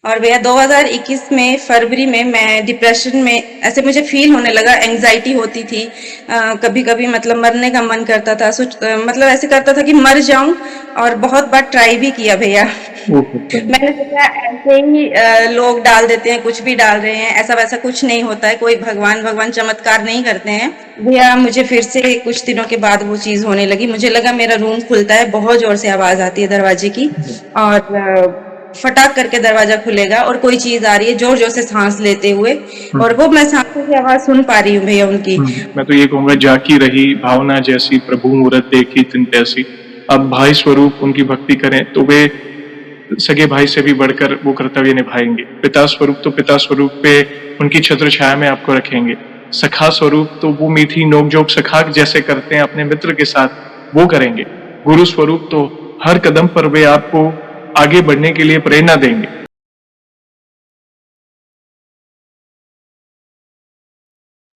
और भैया 2021 में फरवरी में मैं डिप्रेशन में ऐसे मुझे फील होने लगा, एंजाइटी होती थी। कभी कभी मतलब मरने का मन करता था, मतलब ऐसे करता था कि मर जाऊं। और बहुत बार ट्राई भी किया भैया। ओहो। मैंने सोचा ऐसे ही लोग डाल देते हैं, कुछ भी डाल रहे हैं, ऐसा वैसा कुछ नहीं होता है, कोई भगवान भगवान चमत्कार नहीं करते हैं। भैया मुझे फिर से कुछ दिनों के बाद वो चीज होने लगी, मुझे लगा मेरा रूम खुलता है, बहुत जोर से आवाज आती है दरवाजे की। और फटाक करके दरवाजा खुलेगा और कोई चीज आ रही है जोर जोर से सांस लेते हुए। और हम्म। वो मैं सांसों की आवाज सुन पा रही हूँ भैया उनकी। मैं तो ये कहूंगा, जाकी रही भावना जैसी, प्रभु मूरत देखी तिन तैसी। अब भाई स्वरूप उनकी भक्ति करें तो वे सगे भाई से भी बढ़कर वो कर्तव्य निभाएंगे। पिता स्वरूप तो पिता स्वरूप पे उनकी छत्र छाया में आपको रखेंगे। सखा स्वरूप तो वो मीठी नोकझोंक सखा जैसे करते हैं अपने मित्र के साथ, वो करेंगे। गुरु स्वरूप तो हर कदम पर वे आपको आगे बढ़ने के लिए प्रेरणा देंगे।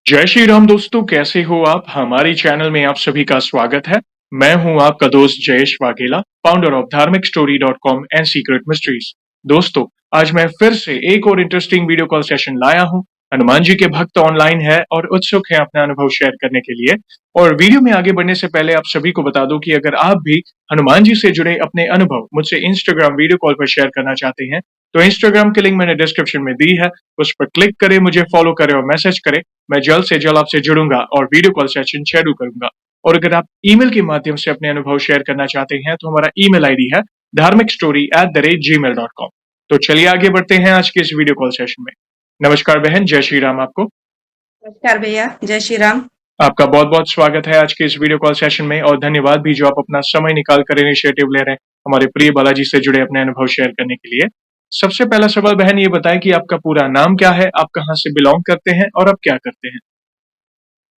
जय श्री राम दोस्तों, कैसे हो आप? हमारी चैनल में आप सभी का स्वागत है। मैं हूं आपका दोस्त जयेश वाघेला, फाउंडर ऑफ धार्मिकस्टोरी.com एंड सीक्रेट मिस्ट्रीज। दोस्तों, आज मैं फिर से एक और इंटरेस्टिंग वीडियो कॉल सेशन लाया हूं। हनुमान जी के भक्त ऑनलाइन है और उत्सुक है अपना अनुभव शेयर करने के लिए। और वीडियो में आगे बढ़ने से पहले आप सभी को बता दूं कि अगर आप भी हनुमान जी से जुड़े अपने अनुभव मुझसे इंस्टाग्राम वीडियो कॉल पर शेयर करना चाहते हैं, तो इंस्टाग्राम की लिंक मैंने डिस्क्रिप्शन में दी है। उस पर क्लिक करें, मुझे फॉलो करें और मैसेज करें। मैं जल्द से जल्द आपसे जुड़ूंगा और वीडियो कॉल सेशन शेड्यूल करूंगा। और अगर आप ईमेल के माध्यम से अपने अनुभव शेयर करना चाहते हैं तो हमारा ईमेल आईडी है dharmicstory@gmail.com। तो चलिए आगे बढ़ते हैं आज के इस वीडियो कॉल सेशन में। नमस्कार बहन, जय श्री राम आपको। नमस्कार भैया, जय श्री राम। आपका बहुत बहुत स्वागत है आज के इस वीडियो कॉल सेशन में, और धन्यवाद भी जो आप अपना समय निकाल कर इनिशिएटिव ले रहे हैं हमारे प्रिय बालाजी से जुड़े अपने अनुभव शेयर करने के लिए। सबसे पहला सवाल बहन, ये बताएं कि आपका पूरा नाम क्या है, आप कहाँ से बिलोंग करते हैं और आप क्या करते हैं?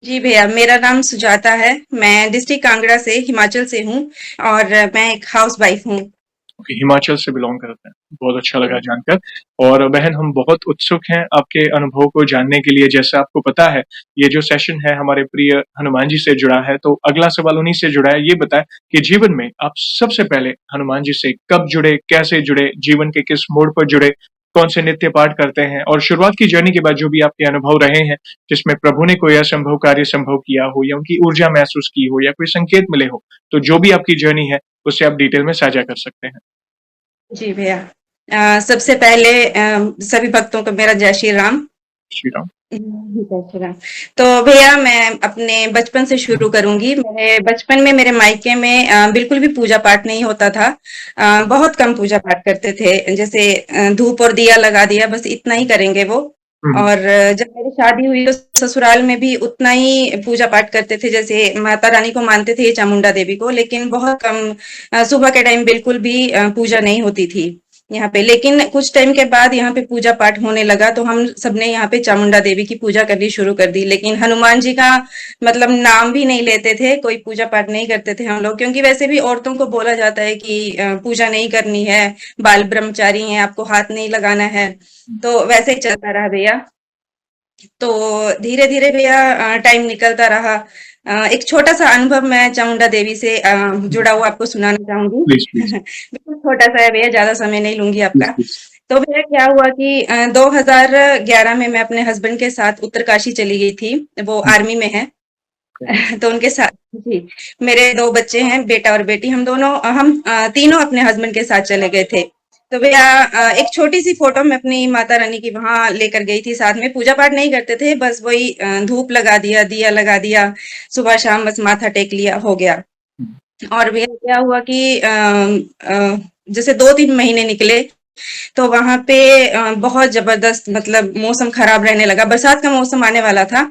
जी भैया, मेरा नाम सुजाता है। मैं डिस्ट्रिक्ट कांगड़ा से, हिमाचल से हूँ। और मैं एक हाउस वाइफ हूँ। ओके, हिमाचल से बिलोंग करते हैं। बहुत अच्छा लगा जानकर। और बहन, हम बहुत उत्सुक हैं आपके अनुभव को जानने के लिए। जैसे आपको पता है, ये जो सेशन है हमारे प्रिय हनुमान जी से जुड़ा है, तो अगला सवाल उन्हीं से जुड़ा है। ये बताएं कि जीवन में आप सबसे पहले हनुमान जी से कब जुड़े, कैसे जुड़े, जीवन के किस मोड़ पर जुड़े, कौन से नित्य पाठ करते हैं, और शुरुआत की जर्नी के बाद जो भी आपके अनुभव रहे हैं जिसमें प्रभु ने कोई असंभव कार्य संभव किया हो या उनकी ऊर्जा महसूस की हो या कोई संकेत मिले हो, तो जो भी आपकी जर्नी है उससे आप डिटेल में साझा कर सकते हैं। जी भैया, सबसे पहले सभी भक्तों को मेरा जय श्री राम। श्री राम। जय श्री राम। तो भैया मैं अपने बचपन से शुरू करूंगी। मेरे बचपन में मेरे मायके में बिल्कुल भी पूजा पाठ नहीं होता था। बहुत कम पूजा पाठ करते थे, जैसे धूप और दिया लगा दिया, बस इतना ही करेंगे वो। हम्म। और जब मेरी शादी हुई तो ससुराल में भी उतना ही पूजा पाठ करते थे, जैसे माता रानी को मानते थे, चामुंडा देवी को, लेकिन बहुत कम। सुबह के टाइम बिल्कुल भी पूजा नहीं होती थी यहाँ पे। लेकिन कुछ टाइम के बाद यहाँ पे पूजा पाठ होने लगा, तो हम सबने यहाँ पे चामुंडा देवी की पूजा करनी शुरू कर दी। लेकिन हनुमान जी का मतलब नाम भी नहीं लेते थे, कोई पूजा पाठ नहीं करते थे हम लोग, क्योंकि वैसे भी औरतों को बोला जाता है कि पूजा नहीं करनी है, बाल ब्रह्मचारी हैं, आपको हाथ नहीं लगाना है। तो वैसे ही चलता रहा भैया। तो धीरे धीरे भैया टाइम निकलता रहा। एक छोटा सा अनुभव मैं चामुंडा देवी से जुड़ा हुआ आपको सुनाना चाहूंगी। Please please. बिल्कुल छोटा सा है भैया, ज्यादा समय नहीं लूंगी प्लीज आपका। प्लीज। तो भैया क्या हुआ कि 2011 में मैं अपने हस्बैंड के साथ उत्तरकाशी चली गई थी। वो आर्मी में है। तो उनके साथ जी, मेरे दो बच्चे हैं, बेटा और बेटी। हम तीनों अपने हस्बैंड के साथ चले गए थे। तो भैया एक छोटी सी फोटो मैं अपनी माता रानी की वहां लेकर गई थी साथ में। पूजा पाठ नहीं करते थे, बस वही धूप लगा दिया, दिया लगा दिया, सुबह शाम बस माथा टेक लिया, हो गया। और भैया क्या हुआ कि जैसे 2-3 महीने निकले, तो वहां पे बहुत जबरदस्त मतलब मौसम खराब रहने लगा, बरसात का मौसम आने वाला था।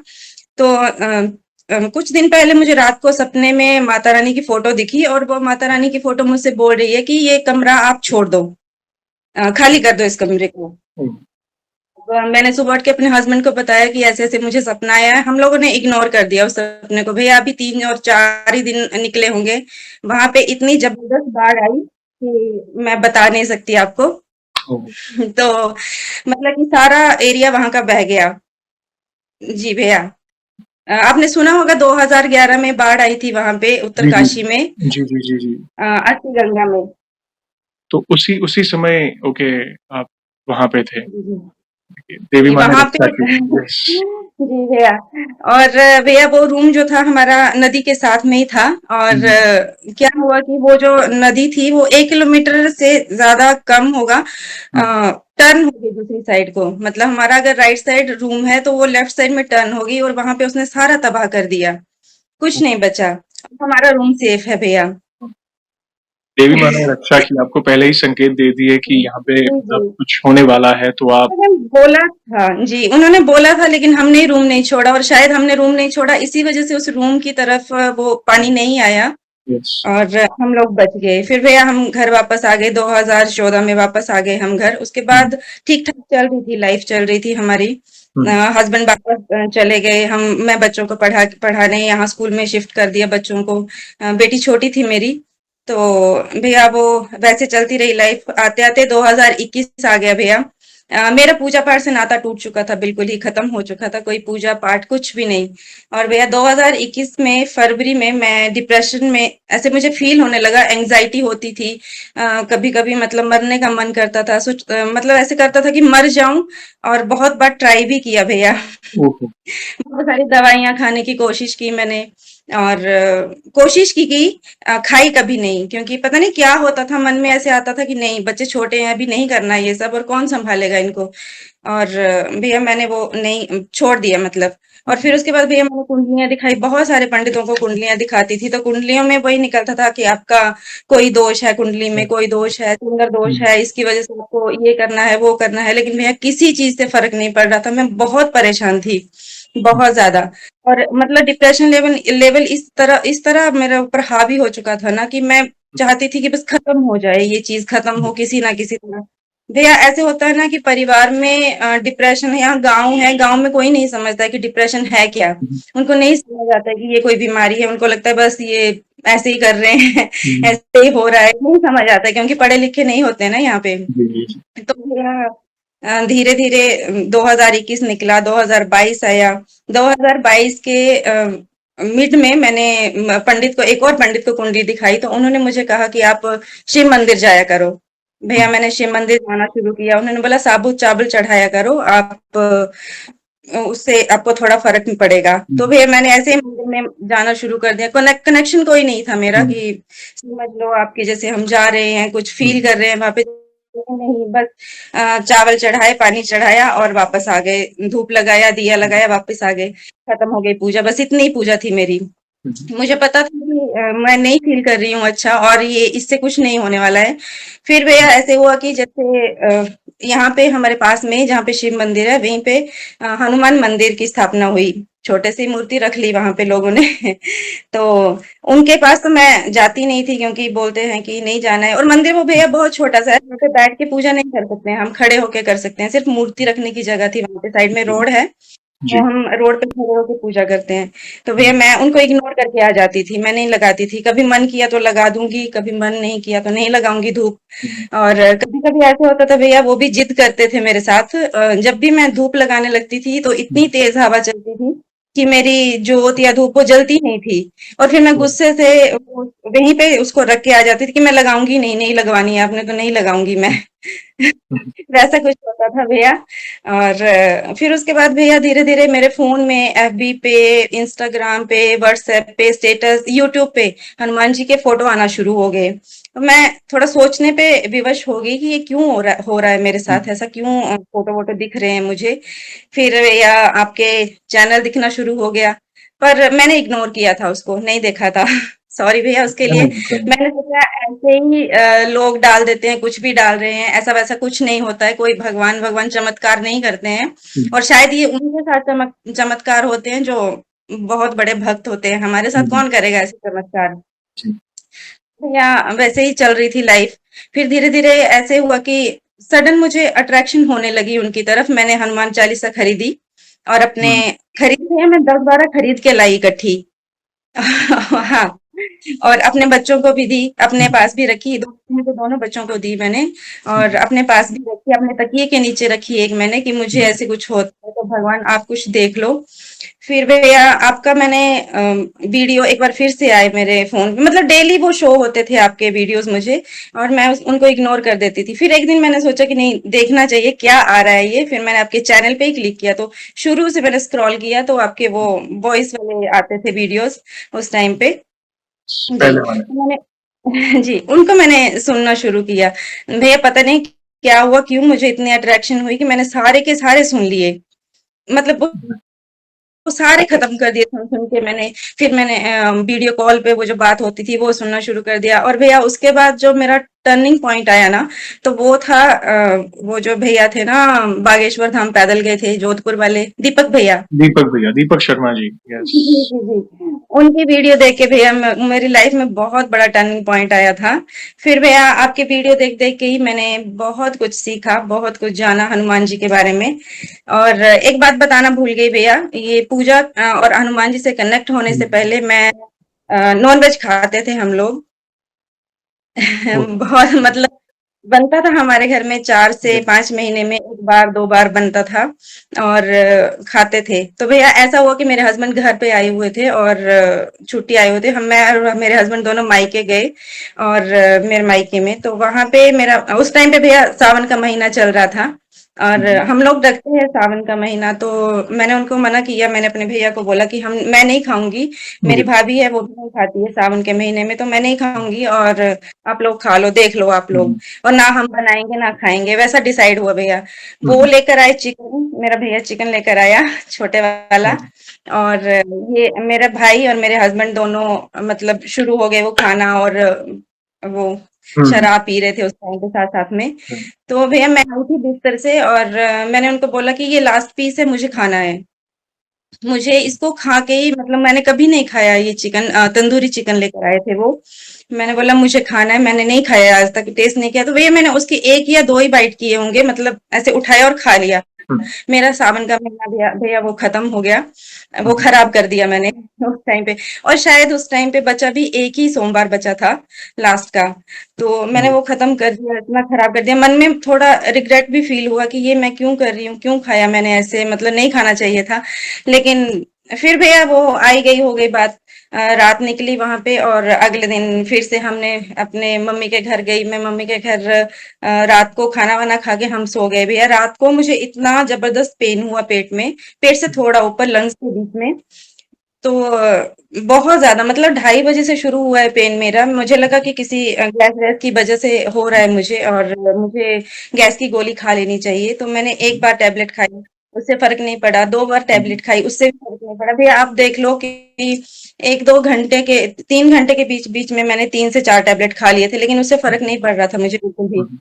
तो कुछ दिन पहले मुझे रात को सपने में माता रानी की फोटो दिखी, और वो माता रानी की फोटो मुझसे बोल रही है कि ये कमरा आप छोड़ दो, खाली कर दो इस कमरे को। तो मैंने सुबह उठ के अपने हस्बैंड को बताया कि ऐसे ऐसे मुझे सपना आया है। हम लोगों ने इग्नोर कर दिया उस सपने को। भैया अभी 3 और 4 ही दिन निकले होंगे, वहां पे इतनी जबरदस्त बाढ़ आई कि मैं बता नहीं सकती आपको। तो मतलब कि सारा एरिया वहां का बह गया। जी भैया, आपने सुना होगा 2011 में बाढ़ आई थी वहां पे जी जी उत्तरकाशी में, जी जी जी जी। अस्सी गंगा में। तो उसी उसी समय, ओके, आप वहाँ पे थे। जी, जी। देवी जी, माँ ने वहाँ पे रक्षा की। यस। जी भैया। और भैया वो रूम जो था हमारा नदी के साथ में ही था। और हुँ, क्या हुआ कि वो जो नदी थी वो 1 किलोमीटर से ज़्यादा कम होगा, हुँ, टर्न होगी दूसरी साइड को। मतलब हमारा अगर राइट साइड रूम है तो वो लेफ्ट साइड में टर्न होगी और वहाँ पे उसने सारा तबाह कर दिया। कुछ हुँ। नहीं बचा। हमारा रूम सेफ है भैया। देवी माँ ने रक्षा की, आपको पहले ही संकेत दे दिए कि यहाँ पे जी, जी। मतलब कुछ होने वाला है, तो आप उन्होंने बोला था जी, उन्होंने बोला था लेकिन हमने रूम नहीं छोड़ा और शायद हमने रूम नहीं छोड़ा इसी वजह से उस रूम की तरफ वो पानी नहीं आया यस। और हम लोग बच गए। फिर भैया हम घर वापस आ गए 2014 में वापस आ गए हम घर। उसके हुँ, बाद ठीक-ठाक चल रही थी, लाइफ चल रही थी हमारी। हुँ, हस्बैंड वापस चले गए। मैं बच्चों को पढ़ाने यहाँ स्कूल में शिफ्ट कर दिया बच्चों को। बेटी छोटी थी मेरी। तो भैया वो वैसे चलती रही लाइफ। आते-आते 2021 आ गया भैया। मेरा पूजा पाठ से नाता टूट चुका था, बिल्कुल ही खत्म हो चुका था, कोई पूजा पाठ कुछ भी नहीं। और भैया 2021 में फरवरी में मैं डिप्रेशन में ऐसे मुझे फील होने लगा, एंजाइटी होती थी। कभी-कभी मतलब मरने का मन करता था, मतलब ऐसे करता था कि मर जाऊं। और बहुत बार ट्राई भी किया भैया। ओहो! बहुत सारी दवाइयाँ खाने की कोशिश की मैंने। और कोशिश की खाई कभी नहीं, क्योंकि पता नहीं क्या होता था मन में, ऐसे आता था कि नहीं बच्चे छोटे हैं अभी नहीं करना ये सब और कौन संभालेगा इनको। और भैया मैंने वो नहीं छोड़ दिया मतलब। और फिर उसके बाद भैया मैंने कुंडलियां दिखाई, बहुत सारे पंडितों को कुंडलियां दिखाती थी तो कुंडलियों में वही निकलता था कि आपका कोई दोष है, कुंडली में कोई दोष है, सुंदर दोष हुँ, है, इसकी वजह से आपको ये करना है वो करना है। लेकिन भैया किसी चीज से फर्क नहीं पड़ रहा था, मैं बहुत परेशान थी, हुँ, बहुत ज्यादा। और मतलब डिप्रेशन लेवल लेवल इस तरह मेरे ऊपर हावी हो चुका था ना कि मैं चाहती थी कि बस खत्म हो जाए, ये चीज खत्म हो किसी ना किसी तरह। भैया ऐसे होता है ना कि परिवार में डिप्रेशन है, यहाँ गांव है, गांव में कोई नहीं समझता है कि डिप्रेशन है क्या। हुँ, उनको नहीं समझ आता है कि ये कोई बीमारी है, उनको लगता है बस ये ऐसे ही कर रहे हैं। हुँ, ऐसे ही हो रहा है, नहीं समझ आता है क्योंकि पढ़े लिखे नहीं होते हैं ना यहाँ पे। जी, जी, जी। तो भैया धीरे धीरे 2021 निकला, 2022 आया। 2022 के मिड में मैंने पंडित को, एक और पंडित को कुंडली दिखाई तो उन्होंने मुझे कहा कि आप शिव मंदिर जाया करो। हुँ, भैया मैंने शिव मंदिर जाना शुरू किया। उन्होंने बोला साबुत चावल चढ़ाया करो आप, उससे आपको थोड़ा फर्क नहीं पड़ेगा। तो हुँ, भैया मैंने ऐसे ही मंदिर में जाना शुरू कर दिया। कनेक्शन कोई नहीं था मेरा हुँ, कि समझ लो आपकी जैसे हम जा रहे हैं कुछ हुँ, फील कर रहे हैं वहां पे। नहीं, बस चावल चढ़ाए, पानी चढ़ाया और वापस आ गए, धूप लगाया, दिया लगाया, वापस आ गए, खत्म हो गई पूजा। बस इतनी ही पूजा थी मेरी। हुँ, मुझे पता था कि मैं नहीं फील कर रही हूँ अच्छा और ये इससे कुछ नहीं होने वाला है। फिर भैया ऐसे हुआ कि जैसे यहाँ पे हमारे पास में जहाँ पे शिव मंदिर है वहीं पे हनुमान मंदिर की स्थापना हुई। छोटे सी मूर्ति रख ली वहां पे लोगों ने। तो उनके पास तो मैं जाती नहीं थी क्योंकि बोलते हैं कि नहीं जाना है। और मंदिर वो भैया बहुत छोटा सा है, वहाँ पे बैठ के पूजा नहीं कर सकते हैं, हम खड़े होके कर सकते हैं, सिर्फ मूर्ति रखने की जगह थी। वहां पे साइड में जी, रोड है, तो जी, हम रोड पे खड़े होके पूजा करते हैं। तो भैया हुँ, मैं उनको इग्नोर करके आ जाती थी, मैं नहीं लगाती थी। कभी मन किया तो लगा दूंगी, कभी मन नहीं किया तो नहीं लगाऊंगी धूप। हुँ, और कभी-कभी ऐसा होता था भैया वो भी जिद करते थे मेरे साथ। जब भी मैं धूप लगाने लगती थी तो हुँ, इतनी तेज हवा चलती थी कि मेरी जोत या धूप वो जलती नहीं थी। और फिर मैं हुँ, गुस्से से वहीं पे उसको रख के आ जाती थी कि मैं लगाऊंगी नहीं, नहीं लगवानी है आपने तो नहीं लगाऊंगी मैं। हुँ, वैसा कुछ होता था भैया। और फिर उसके बाद भैया धीरे धीरे मेरे फोन में एफबी पे, इंस्टाग्राम पे, व्हाट्सएप पे, स्टेटस, यूट्यूब पे हनुमान जी के फोटो आना शुरू हो गए। तो मैं थोड़ा सोचने पे विवश हो गई कि ये क्यों हो रहा है मेरे हुँ, साथ, ऐसा क्यों फोटो वोटो दिख रहे हैं मुझे। फिर या आपके चैनल दिखना शुरू हो गया, पर मैंने इग्नोर किया था उसको, नहीं देखा था। सॉरी भैया उसके लिए। कोई नहीं। मैंने सोचा ऐसे ही लोग डाल देते हैं, कुछ भी डाल रहे हैं, ऐसा वैसा कुछ नहीं होता है, कोई भगवान भगवान चमत्कार नहीं करते हैं। हुँ, और शायद ये उनके साथ चमत्कार होते हैं जो बहुत बड़े भक्त होते हैं, हमारे हुँ, साथ हुँ, कौन करेगा ऐसे चमत्कार। जी, या वैसे ही चल रही थी लाइफ। फिर धीरे धीरे ऐसे हुआ कि सडन मुझे अट्रैक्शन होने लगी उनकी तरफ। मैंने हनुमान चालीसा खरीदी और अपने हुँ, खरीदी है, मैं 10-12 खरीद के लाई इकट्ठी। हाँ। और अपने बच्चों को भी दी, अपने हुँ, पास भी रखी, तो दोनों बच्चों को दी मैंने। और हुँ, अपने पास भी रखी, अपने तकिए के नीचे रखी एक मैंने कि मुझे हुँ, ऐसे कुछ होता है तो भगवान आप कुछ देख लो। फिर भैया आपका मैंने वीडियो एक बार फिर से आए मेरे फ़ोन पे, मतलब डेली वो शो होते थे आपके वीडियोज़ मुझे, और मैं उनको इग्नोर कर देती थी। फिर एक दिन मैंने सोचा कि नहीं, देखना चाहिए क्या आ रहा है ये। फिर मैंने आपके चैनल पे ही क्लिक किया, तो शुरू से मैंने स्क्रॉल किया तो आपके वो वॉइस वाले आते थे वीडियोज़ उस टाइम पे। जी, पहले वाले। तो मैंने जी, उनको मैंने सुनना शुरू किया। भैया पता नहीं क्या हुआ, क्यों मुझे इतनी अट्रैक्शन हुई कि मैंने सारे के सारे सुन लिए। मतलब वो सारे खत्म कर दिए सुन-सुन के मैंने। फिर मैंने वीडियो कॉल पे वो जो बात होती थी वो सुनना शुरू कर दिया। और भैया उसके बाद जो मेरा टर्निंग पॉइंट आया ना, तो वो था वो जो भैया थे ना, बागेश्वर धाम पैदल गए थे जोधपुर वाले, दीपक भैया। दीपक भैया, दीपक शर्मा जी, यस। जी, जी, जी। उनकी वीडियो देख के भैया मेरी लाइफ में बहुत बड़ा टर्निंग पॉइंट आया था। फिर भैया आपके वीडियो देख-देख के ही मैंने बहुत कुछ सीखा, बहुत कुछ जाना हनुमान जी के बारे में। और एक बात बताना भूल गई भैया, ये पूजा और हनुमान जी से कनेक्ट होने से हम्म, पहले मैं नॉन-वेज खाते थे हम लोग। ओके, बहुत मतलब बनता था हमारे घर में 4 से 5 महीने में 1 बार 2 बार बनता था, और खाते थे। तो भैया ऐसा हुआ कि मेरे हस्बैंड घर पे आए हुए थे और छुट्टी आए हुए थे। हम मैं और मेरे हस्बैंड दोनों मायके गए, और मेरे मायके में तो वहाँ पे मेरा उस टाइम पे भैया सावन का महीना चल रहा था, और हम्म, हम लोग रखते हैं सावन का महीना। तो मैंने उनको मना किया, मैंने अपने भैया को बोला कि हम मैं नहीं खाऊँगी, मेरी जी, भाभी है वो भी नहीं खाती है सावन के महीने में, तो मैं नहीं खाऊँगी और आप लोग खा लो, देख लो आप लोग। हम्म, और ना हम बनाएँगे ना खाएँगे, वैसा डिसाइड हुआ भैया। वो हम्म, लेकर आए चिकन, मेरा भैया चिकन लेकर आया छोटे वाला, हम्म, और ये मेरा भाई और मेरे हस्बैंड दोनों मतलब शुरू हो गए वो खाना, और वो हम्म, शराब पी रहे थे उस टाइम पे साथ-साथ में। हम्म, तो भैया मैं आई थी बिस्तर से, और मैंने उनको बोला कि ये लास्ट पीस है, मुझे खाना है। मुझे इसको खा के ही मतलब मैंने कभी नहीं खाया ये चिकन, तंदूरी चिकन लेकर आए थे वो। मैंने बोला मुझे खाना है, मैंने नहीं खाया आज तक, टेस्ट नहीं किया। तो भैया मैंने उसके 1 या 2 ही बाइट किए होंगे, मतलब ऐसे उठाया और खा लिया। हम्म, मेरा सावन का महीना भैया भैया वो खत्म हो गया, वो हम्म, खराब कर दिया मैंने उस टाइम पे। और शायद उस टाइम पे बचा भी 1 ही सोमवार बचा था लास्ट का, तो मैंने जी, वो खत्म कर दिया, इतना खराब कर दिया। मन में थोड़ा रिग्रेट भी फील हुआ कि ये मैं क्यों कर रही हूँ, क्यों खाया मैंने ऐसे, मतलब नहीं खाना चाहिए था। लेकिन फिर भैया वो आई गई हो गई बात। रात निकली वहां पे, और अगले दिन फिर से हमने अपने मम्मी के घर गई, मैं मम्मी के घर रात को खाना वाना खा के हम सो गए भैया। रात को मुझे इतना जबरदस्त पेन हुआ पेट में, पेट से थोड़ा ऊपर लंग्स के बीच में। तो बहुत ज्यादा, मतलब 2:30 बजे से शुरू हुआ है पेन मेरा। मुझे लगा कि किसी गैस वैस की वजह से हो रहा है मुझे, और मुझे गैस की गोली खा लेनी चाहिए। तो मैंने एक बार टैबलेट खाई, उससे फर्क नहीं पड़ा। 2 बार हम्म, टैबलेट खाई, उससे भी फर्क नहीं पड़ा। भैया आप देख लो कि 1-2 घंटे के 3 घंटे के बीच बीच में मैंने 3 से 4 टैबलेट खा लिए थे, लेकिन उससे फर्क नहीं पड़ रहा था मुझे बिल्कुल भी। हम्म,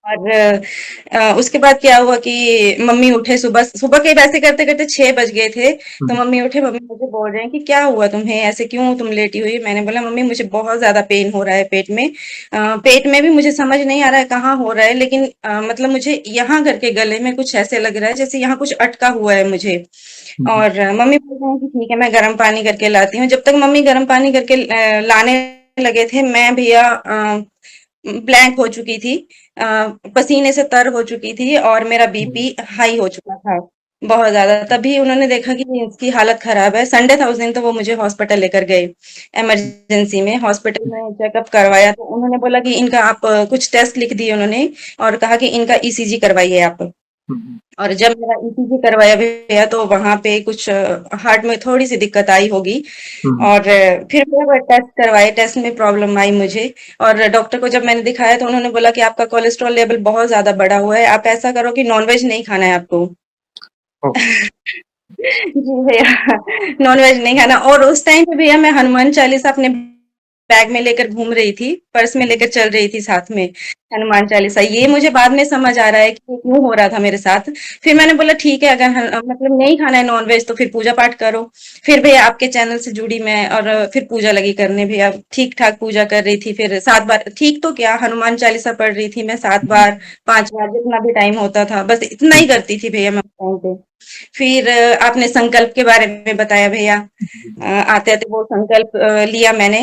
और उसके बाद क्या हुआ कि मम्मी उठे, सुबह सुबह के वैसे करते करते 6 बज गए थे। तो हम्म, मम्मी उठे, मम्मी मुझे बोल रहे हैं कि क्या हुआ तुम्हें, ऐसे क्यों तुम लेटी हुई। मैंने बोला मम्मी मुझे बहुत ज्यादा पेन हो रहा है पेट में, पेट में भी मुझे समझ नहीं आ रहा है कहाँ हो रहा है, लेकिन मतलब मुझे यहाँ करके गले में कुछ ऐसे लग रहा है जैसे यहाँ कुछ अटका हुआ है मुझे। हम्म, और मम्मी बोल रहे हैं कि ठीक है मैं गर्म पानी करके लाती हूँ। जब तक मम्मी गर्म पानी करके लाने लगे थे, मैं भैया ब्लैंक हो चुकी थी, पसीने से तर हो चुकी थी, और मेरा बीपी हाई हो चुका था बहुत ज़्यादा। तभी उन्होंने देखा कि इसकी हालत खराब है। संडे था उस दिन, तो वो मुझे हॉस्पिटल लेकर गए। इमरजेंसी में हॉस्पिटल में चेकअप करवाया, तो उन्होंने बोला कि इनका आप कुछ टेस्ट लिख दिए उन्होंने, और कहा कि इनका ईसीजी करवाइए आप। हम्म, और जब मेरा ईसीजी करवाया भैया, तो वहाँ पे कुछ हार्ट में थोड़ी-सी दिक्कत आई होगी। हम्म, और फिर मैं वो टेस्ट करवाए, टेस्ट में प्रॉब्लम आई मुझे। और डॉक्टर को जब मैंने दिखाया, तो उन्होंने बोला कि आपका कोलेस्ट्रॉल लेवल बहुत ज़्यादा बढ़ा हुआ है, आप ऐसा करो कि नॉन-वेज नहीं खाना है आपको। ओके, जी भैया, नॉन-वेज नहीं खाना। और उस टाइम पे भैया मैं हनुमान चालीसा अपने बैग में लेकर घूम रही थी, पर्स में लेकर चल रही थी साथ में हनुमान चालीसा। ये मुझे बाद में समझ आ रहा है कि ये क्यों हो रहा था मेरे साथ। फिर मैंने बोला ठीक है, अगर मतलब नहीं खाना है नॉन-वेज तो फिर पूजा पाठ करो। फिर भैया आपके चैनल से जुड़ी मैं, और फिर पूजा लगी करने भैया, ठीक-ठाक पूजा कर रही थी। फिर 7 बार, ठीक तो क्या, हनुमान चालीसा पढ़ रही थी मैं 7 बार, 5 बार, जितना भी टाइम होता था, बस इतना ही करती थी भैया मैं उस टाइम पे। फिर आपने संकल्प के बारे में बताया भैया। आते आते वो संकल्प लिया मैंने।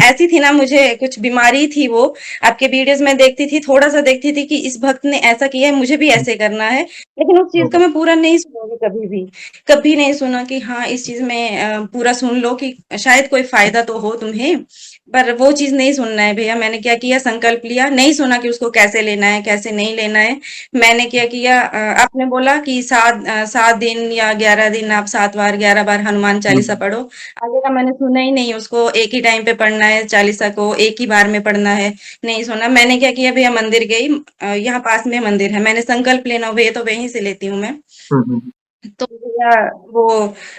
ऐसी थी ना, मुझे कुछ बीमारी थी वो। आपके वीडियोस में देखती थी, थोड़ा सा देखती थी कि इस भक्त ने ऐसा किया है, मुझे भी ऐसे करना है, लेकिन उस चीज का मैं पूरा नहीं सुनूंगी कभी भी। कभी नहीं सुना कि हाँ इस चीज में पूरा सुन लो कि शायद कोई फायदा तो हो तुम्हें। पर वो चीज नहीं सुनना है भैया। मैंने क्या किया, संकल्प लिया, नहीं सुना कि उसको कैसे लेना है कैसे नहीं लेना है। मैंने क्या किया, आपने बोला कि 7 दिन या 11 दिन आप 7 बार 11 बार हनुमान चालीसा पढ़ो। आगे का मैंने सुना ही नहीं, उसको एक ही टाइम पे पढ़ना है, चालीसा को एक ही बार में पढ़ना है। नहीं सुना। मैंने क्या किया भैया, मंदिर गई। यहाँ पास में मंदिर है, मैंने संकल्प लेना हो भैया तो वहीं से लेती हूँ मैं। तो भैया वो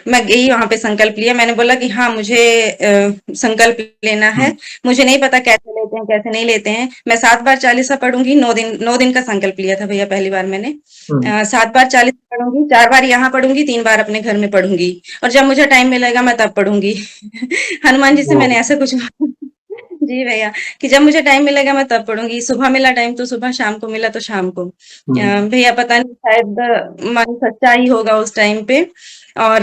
मैं गई वहां पे, संकल्प लिया। मैंने बोला कि हाँ मुझे संकल्प लेना है। मुझे नहीं पता कैसे लेते हैं कैसे नहीं लेते हैं। मैं 7 बार चालीसा पढ़ूंगी। 9 दिन 9 दिन का संकल्प लिया था भैया पहली बार मैंने। 7 बार चालीसा पढ़ूंगी, 4 बार यहाँ पढ़ूंगी, 3 बार अपने घर में पढ़ूंगी। और जब मुझे टाइम मिलेगा मैं तब पढ़ूंगी। हनुमान जी से मैंने ऐसा कुछ जी भैया, कि जब मुझे टाइम मिलेगा मैं तब पढ़ूंगी। सुबह मिला टाइम तो सुबह, शाम को मिला तो शाम को। भैया पता नहीं, शायद मन सच्चा ही होगा उस टाइम पे। और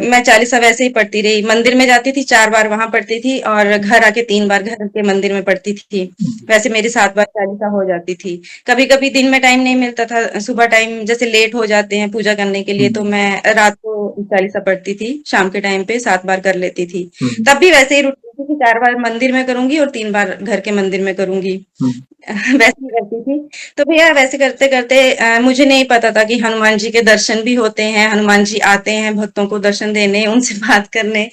मैं चालीसा वैसे ही पढ़ती रही। मंदिर में जाती थी, 4 बार वहां पढ़ती थी, और घर आके 3 बार घर के मंदिर में पढ़ती थी। वैसे मेरी 7 बार चालीसा हो जाती थी। कभी कभी दिन में टाइम नहीं मिलता था, सुबह टाइम जैसे लेट हो जाते हैं पूजा करने के लिए, तो मैं रात को चालीसा पढ़ती थी, शाम के टाइम पे 7 बार कर लेती थी। तब भी वैसे ही रूटीन थी कि 4 बार मंदिर में करूंगी और 3 बार घर के मंदिर में करूंगी। वैसे ही करती थी। तो भैया वैसे करते करते मुझे नहीं पता था कि हनुमान जी के दर्शन भी होते हैं, हनुमान जी आते हैं भक्तों को दर्शन देने, उनसे बात करने।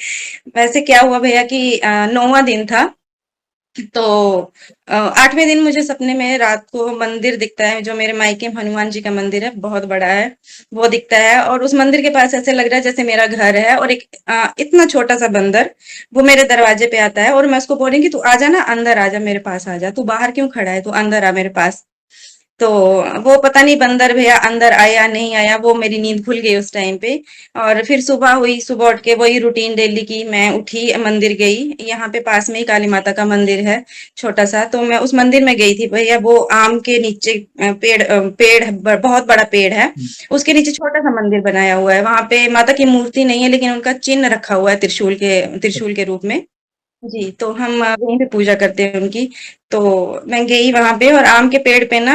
वैसे क्या हुआ भैया कि 9वां दिन था। तो 8वें दिन मुझे सपने में रात को मंदिर दिखता है, जो मेरे मायके में हनुमान जी का मंदिर है, बहुत बड़ा है। वो दिखता है, और उस मंदिर के पास ऐसे लग रहा है जैसे मेरा घर है, और एक इतना छोटा सा बंदर वो मेरे दरवाजे पे आता है, और मैं उसको बोल रही हूँ कि तू आजा ना, अंदर आजा, मेरे पास आजा, तू बाहर क्यों खड़ा है, तू अंदर आ मेरे पास। तो वो पता नहीं बंदर भैया अंदर आया नहीं आया, वो मेरी नींद खुल गई उस टाइम पे। और फिर सुबह हुई, सुबह उठ के वही रूटीन डेली की, मैं उठी, मंदिर गई। यहाँ पे पास में ही काली माता का मंदिर है, छोटा सा। तो मैं उस मंदिर में गई थी भैया। वो आम के नीचे बहुत बड़ा पेड़ है, उसके नीचे छोटा सा मंदिर बनाया हुआ है। वहां पे माता की मूर्ति नहीं है, लेकिन उनका चिन्ह रखा हुआ है, त्रिशूल के रूप में। जी, तो हम वहीं पे पूजा करते हैं उनकी। तो मैं गई वहां पे, और आम के पेड़ पे ना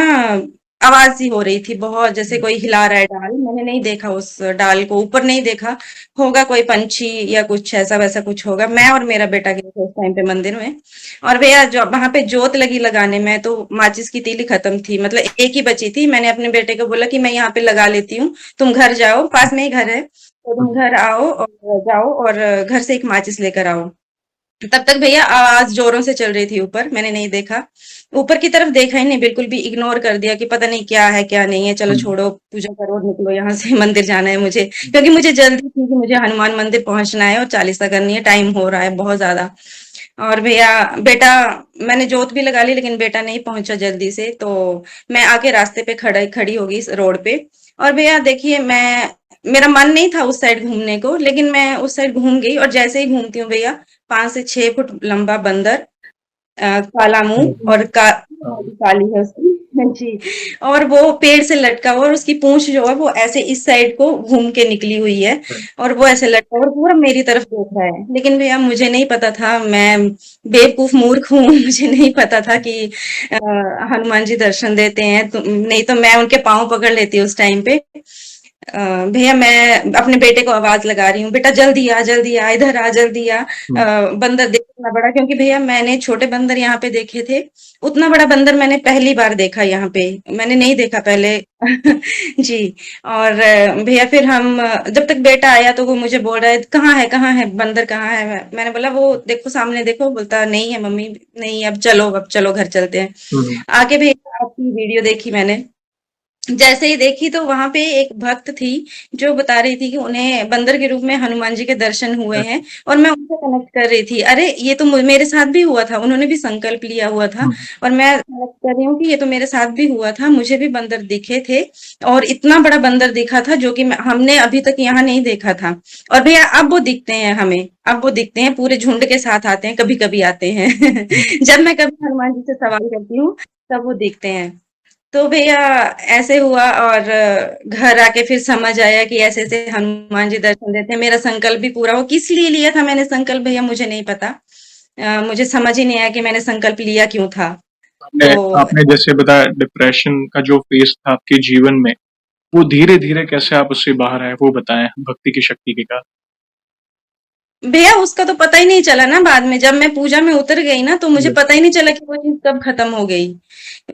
आवाज सी हो रही थी बहुत, जैसे कोई हिला रहा है डाल। मैंने नहीं देखा उस डाल को, ऊपर नहीं देखा। होगा कोई पंछी या कुछ ऐसा वैसा कुछ होगा। मैं और मेरा बेटा गए थे उस टाइम पे मंदिर में। और भैया जो वहां पे जोत लगी लगाने में, तो माचिस की तीली खत्म थी, मतलब एक ही बची थी। मैंने अपने बेटे को बोला कि मैं यहाँ पे लगा लेती हूँ, तुम घर जाओ, पास में ही घर है, तो तुम घर आओ और जाओ, और घर से एक माचिस लेकर आओ। तब तक भैया आवाज जोरों से चल रही थी ऊपर, मैंने नहीं देखा। ऊपर की तरफ देखा ही नहीं, बिल्कुल भी इग्नोर कर दिया कि पता नहीं क्या है क्या नहीं है, चलो छोड़ो, पूजा करो, निकलो यहाँ से। मंदिर जाना है मुझे, क्योंकि मुझे जल्दी थी कि मुझे हनुमान मंदिर पहुंचना है और चालीसा करनी है, टाइम हो रहा है बहुत ज्यादा। और भैया बेटा, मैंने जोत भी लगा ली, लेकिन बेटा नहीं पहुंचा जल्दी से। तो मैं आके रास्ते पे खड़ी हो गई इस रोड पे। और भैया देखिए, मेरा मन नहीं था उस साइड घूमने को, लेकिन मैं उस साइड घूम गई। और जैसे ही घूमती हूँ भैया, 5 से 6 फुट लंबा बंदर, काला मुंह, और काली है उसकी। जी। और वो पेड़ से लटका हुआ, और उसकी पूंछ जो है वो ऐसे इस साइड को घूम के निकली हुई है, और वो ऐसे लटका हुआ और पूरा मेरी तरफ देख रहा है। लेकिन भैया मुझे नहीं पता था, मैं बेवकूफ मूर्ख हूँ। मुझे नहीं पता था कि अ, हनुमान जी दर्शन देते हैं, तो नहीं तो मैं उनके पाँव पकड़ लेती उस टाइम पे। भैया मैं अपने बेटे को आवाज लगा रही हूँ, बेटा जल्दी आ, इधर आ, जल्दी आ। बंदर देख इतना बड़ा, क्योंकि भैया मैंने छोटे बंदर यहाँ पे देखे थे, उतना बड़ा बंदर मैंने पहली बार देखा यहाँ पे, मैंने नहीं देखा पहले। जी। और भैया फिर हम जब तक बेटा आया तो वो मुझे बोल रहा है, कहाँ है बंदर, कहाँ है। मैंने बोला वो देखो सामने देखो। बोलता नहीं है मम्मी, नहीं, अब चलो घर चलते हैं। आके भैया आपकी वीडियो देखी मैंने। जैसे ही देखी तो वहां पे एक भक्त थी, जो बता रही थी कि उन्हें बंदर के रूप में हनुमान जी के दर्शन हुए हैं, और मैं उनसे कनेक्ट कर रही थी। अरे ये तो मेरे साथ भी हुआ था, उन्होंने भी संकल्प लिया हुआ था, और मैं कनेक्ट कर रही हूँ कि ये तो मेरे साथ भी हुआ था, मुझे भी बंदर दिखे थे। और इतना बड़ा बंदर दिखा था जो कि हमने अभी तक यहाँ नहीं देखा था। और भैया अब वो दिखते हैं हमें, अब वो दिखते हैं, पूरे झुंड के साथ आते हैं, कभी कभी आते हैं। जब मैं कभी हनुमान जी से सवाल करती हूँ तब वो दिखते हैं। तो भैया ऐसे हुआ और घर आके फिर समझ आया कि ऐसे-ऐसे हनुमान जी दर्शन देते हैं। मेरा संकल्प भी पूरा हो किस लिए लिया था मैंने संकल्प भैया मुझे नहीं पता। मुझे समझ ही नहीं आया कि मैंने संकल्प लिया क्यों था। आपने तो आपने जैसे बताया डिप्रेशन का जो फेज़ था आपके जीवन में, वो धीरे-धीरे कैसे आप उससे बाहर आए, वो बताएँ भक्ति की शक्ति के कारण? भैया उसका तो पता ही नहीं चला ना बाद में जब मैं पूजा में उतर गई ना तो मुझे जी, पता ही नहीं चला कि वो चीज़ कब खत्म हो गई।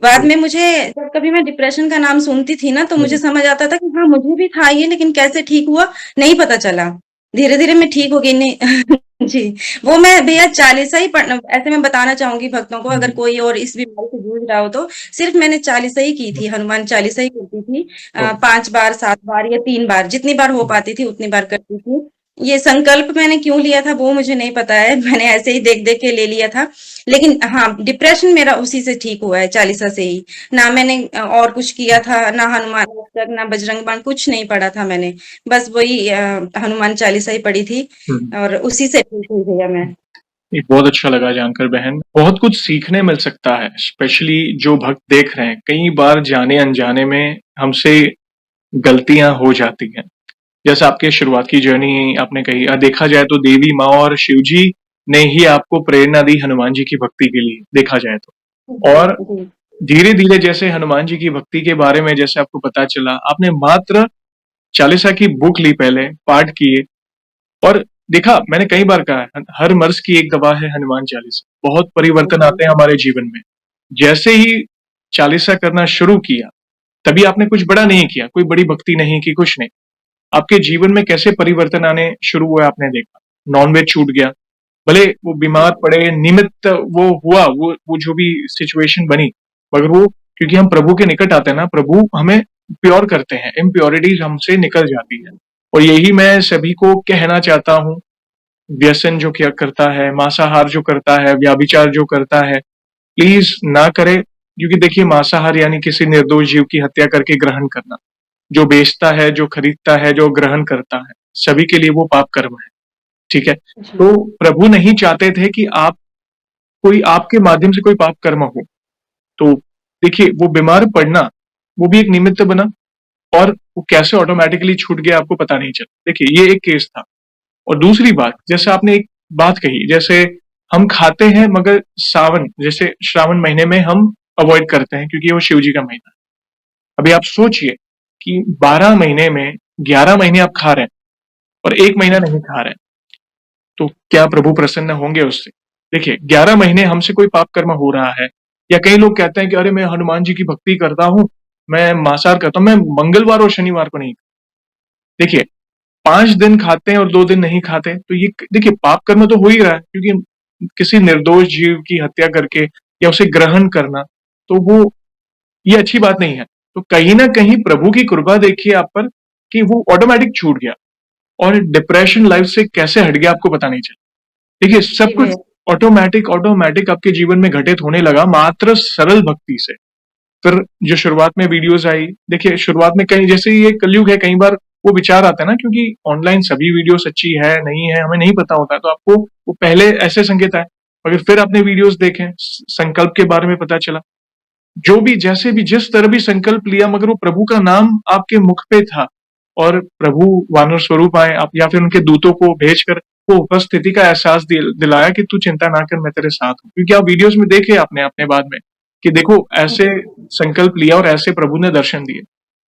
बाद में मुझे जब कभी मैं डिप्रेशन का नाम सुनती थी ना तो मुझे जी, समझ आता था कि हाँ, मुझे भी था ये लेकिन कैसे ठीक हुआ नहीं पता चला। धीरे-धीरे मैं ठीक हो गई नहीं जी, वो मैं भैया चालीसा ही पढ़ना ऐसे मैं बताना चाहूँगी भक्तों को अगर जी, कोई और इस बीमारी से जूझ रहा हो तो सिर्फ़ मैंने चालीसा ही की थी, हनुमान चालीसा ही करती थी। ओह! 5 बार, 7 बार या 3 बार जितनी बार हो पाती थी उतनी बार करती थी। ये संकल्प मैंने क्यों लिया था वो मुझे नहीं पता है। मैंने ऐसे ही देख-देख के ले लिया था। लेकिन हाँ, डिप्रेशन मेरा उसी से ठीक हुआ है चालीसा से ही। ना मैंने और कुछ किया था, ना हनुमान अष्टक, ना बजरंग बाण कुछ नहीं पढ़ा था मैंने। बस वही हनुमान चालीसा ही पढ़ी थी हुँ। और उसी से ठीक हुई भैया मैं। ये बहुत अच्छा लगा जानकर बहन। बहुत कुछ सीखने मिल सकता है, स्पेशली जो भक्त देख रहे हैं। कई बार जाने-अनजाने में हमसे गलतियाँ हो जाती हैं। जैसे आपके शुरुआत की जर्नी आपने कही देखा जाए तो देवी माँ और शिव जी ने ही आपको प्रेरणा दी हनुमान जी की भक्ति के लिए, देखा जाए तो। जी, और जी। धीरे-धीरे जैसे हनुमान जी की भक्ति के बारे में जैसे आपको पता चला, आपने मात्र चालीसा की बुक ली पहले, पाठ किए और देखा मैंने कई बार कहा है, हर मर्ज़ की एक दवा है हनुमान चालीसा। बहुत परिवर्तन जी, आते हैं हमारे जीवन में। जैसे ही चालीसा करना शुरू किया, तभी आपने कुछ बड़ा नहीं किया, कोई बड़ी भक्ति नहीं की, कुछ नहीं। आपके जीवन में कैसे परिवर्तन आने शुरू हुए आपने देखा। नॉन-वेज छूट गया, भले वो बीमार पड़े, निमित्त वो हुआ, वो जो भी सिचुएशन बनी, मगर वो क्योंकि हम प्रभु के निकट आते हैं ना, प्रभु हमें प्योर करते हैं, इम्प्योरिटीज़ हमसे निकल जाती हैं। और यही मैं सभी को कहना चाहता हूँ, व्यसन जो किया करता है, मांसाहार जो करता है, व्यभिचार जो करता है, प्लीज़ ना करे क्योंकि देखिए मांसाहार यानी किसी निर्दोष जीव की हत्या करके ग्रहण करना। जो बेचता है, जो खरीदता है, जो ग्रहण करता है, सभी के लिए वो पाप कर्म है, ठीक है? जी, तो प्रभु नहीं चाहते थे कि आप कोई आपके माध्यम से कोई पाप कर्म हो। तो देखिए वो बीमार पड़ना, वो भी एक निमित्त बना और वो कैसे ऑटोमैटिकली छूट गया आपको पता नहीं चला। देखिए ये एक केस था और दूसरी बात जैसे आपने एक बात कही जैसे हम खाते हैं मगर सावन जैसे श्रावण महीने में हम अवॉइड करते हैं क्योंकि वो शिव जी का महीना है। अभी आप सोचिए कि 12 महीने में 11 महीने आप खा रहे हैं और 1 महीना जी, नहीं खा रहे हैं, तो क्या प्रभु प्रसन्न होंगे उससे? देखिए 11 महीने हमसे कोई पाप कर्म हो रहा है या कई लोग कहते हैं कि अरे मैं हनुमान जी की भक्ति करता हूँ, मैं मांसाहार करता हूँ, मैं मंगलवार और शनिवार को नहीं। देखिए 5 दिन खाते हैं और 2 दिन नहीं खाते, तो ये देखिए पाप कर्म तो हो ही रहा है क्योंकि किसी निर्दोष जीव की हत्या करके या उसे ग्रहण करना, तो वो ये अच्छी बात नहीं है। तो कहीं न कहीं प्रभु की कृपा देखिए आप पर कि वो ऑटोमैटिक छूट गया और डिप्रेशन लाइफ से कैसे हट गया आपको पता नहीं चला। देखिए सब जी कुछ भैया। ऑटोमैटिक ऑटोमैटिक आपके जीवन में घटित होने लगा मात्र सरल भक्ति से। फिर जो शुरुआत में वीडियोज़ आई, देखिए शुरुआत में कहीं जैसे ये कलयुग है कई बार वो विचार आता है ना क्योंकि ऑनलाइन सभी वीडियो सच्ची है, नहीं है, हमें नहीं पता होता है, तो आपको वो पहले ऐसे संकेत आए, मगर फिर आपने वीडियोज़ देखे, संकल्प के बारे में पता चला। जो भी जैसे भी जिस तरह भी संकल्प लिया मगर वो प्रभु का नाम आपके मुख पे था और प्रभु वानर स्वरूप आए आप या फिर उनके दूतों को भेजकर वो उपस्थिति का एहसास दिलाया कि तू चिंता ना कर मैं तेरे साथ हूँ क्योंकि आप वीडियोस में देखे आपने अपने बाद में कि देखो ऐसे संकल्प लिया और ऐसे प्रभु ने दर्शन दिए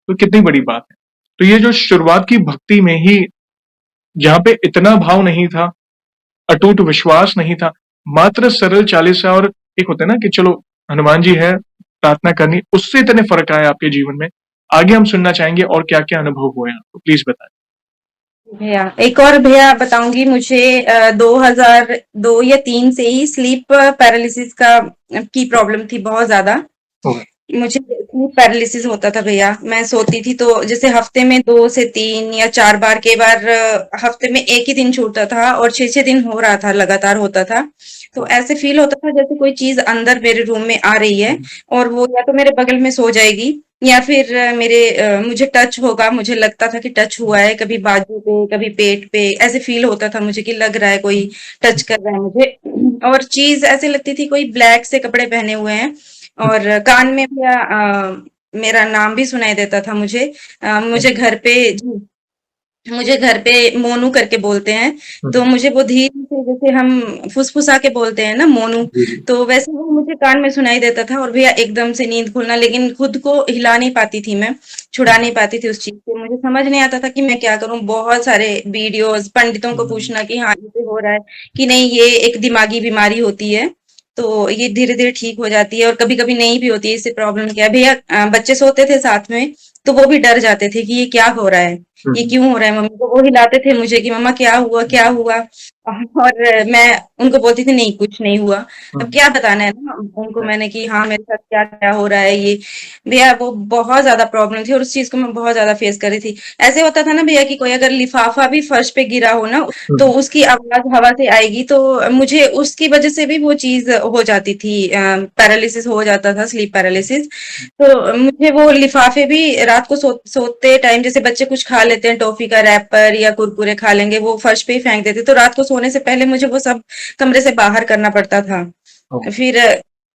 तो कितनी बड़ी बात है। तो ये जो शुरुआत की भक्ति में ही जहाँ पे इतना भाव नहीं था, अटूट विश्वास नहीं था, मात्र सरल चालीसा और एक होता है ना कि चलो हनुमान जी है, प्रार्थना करनी, उससे इतने फ़र्क आए आपके जीवन में। आगे हम सुनना चाहेंगे और क्या-क्या अनुभव हुए हैं, तो प्लीज़ बताएँ? भैया एक और भैया बताऊंगी मुझे 2002 या 3 से ही स्लीप पैरालिसिस का की प्रॉब्लम थी बहुत ज्यादा। ओके, मुझे स्लीप पैरालिसिस होता था भैया मैं सोती थी तो जैसे हफ्ते में 2 से 3 या 4 बार के बार हफ्ते में एक ही दिन छूटता था और 6 6 दिन हो रहा था लगातार होता था। तो ऐसे फील होता था जैसे कोई चीज अंदर मेरे रूम में आ रही है और वो या तो मेरे बगल में सो जाएगी या फिर मुझे टच होगा मुझे लगता था कि टच हुआ है कभी बाजू पे कभी पेट पे ऐसे फील होता था मुझे कि लग रहा है कोई टच कर रहा है मुझे और चीज ऐसे लगती थी कोई ब्लैक से कपड़े पहने हुए हैं और कान में भी मेरा नाम भी सुनाई देता था मुझे। मुझे घर पे जी, मुझे घर पे मोनू करके बोलते हैं, तो मुझे वो धीरे से जैसे हम फुसफुसा के बोलते हैं ना मोनू, तो वैसे वो मुझे कान में सुनाई देता था और भैया एकदम से नींद खुलना, लेकिन खुद को हिला नहीं पाती थी मैं, छुड़ा नहीं पाती थी उस चीज़ से। मुझे समझ नहीं आता था कि मैं क्या करूँ? बहुत सारे वीडियोज़, पंडितों को पूछना कि हाँ, इसे हो रहा है कि नहीं, ये एक दिमागी बीमारी होती है, तो ये धीरे-धीरे ठीक हो जाती है और कभी-कभी नहीं भी होती है, इससे प्रॉब्लम क्या है? भैया बच्चे सोते थे साथ में, तो वो भी डर जाते थे कि ये क्या हो रहा है? ये क्यों हो रहा है मम्मी? तो वो हिलाते थे मुझे कि मम्मा क्या हुआ, क्या हुआ? और मैं उनको बोलती थी नहीं, कुछ नहीं हुआ। अब क्या बताना है ना उनको मैंने कि हाँ, मेरे साथ क्या-क्या हो रहा है ये। भैया वो बहुत ज़्यादा प्रॉब्लम थी और उस चीज़ को मैं बहुत ज़्यादा फेस कर रही थी। ऐसे होता था ना भैया कि कोई अगर लिफ़ाफ़ा भी फर्श पे गिरा हो ना, तो उसकी आवाज़ हवा से आएगी, तो मुझे उसकी वज़ह से भी वो चीज़ हो जाती थी, पैरालिसिस हो जाता था, स्लीप पैरालिसिस। तो मुझे वो लिफाफे भी रात को सोते टाइम, जैसे बच्चे कुछ खा लेते हैं, टॉफी का रैपर या कुरकुरे खा लेंगे, वो फर्श पे ही फेंक देते, तो रात को सोने से पहले मुझे वो सब कमरे से बाहर करना पड़ता था। फिर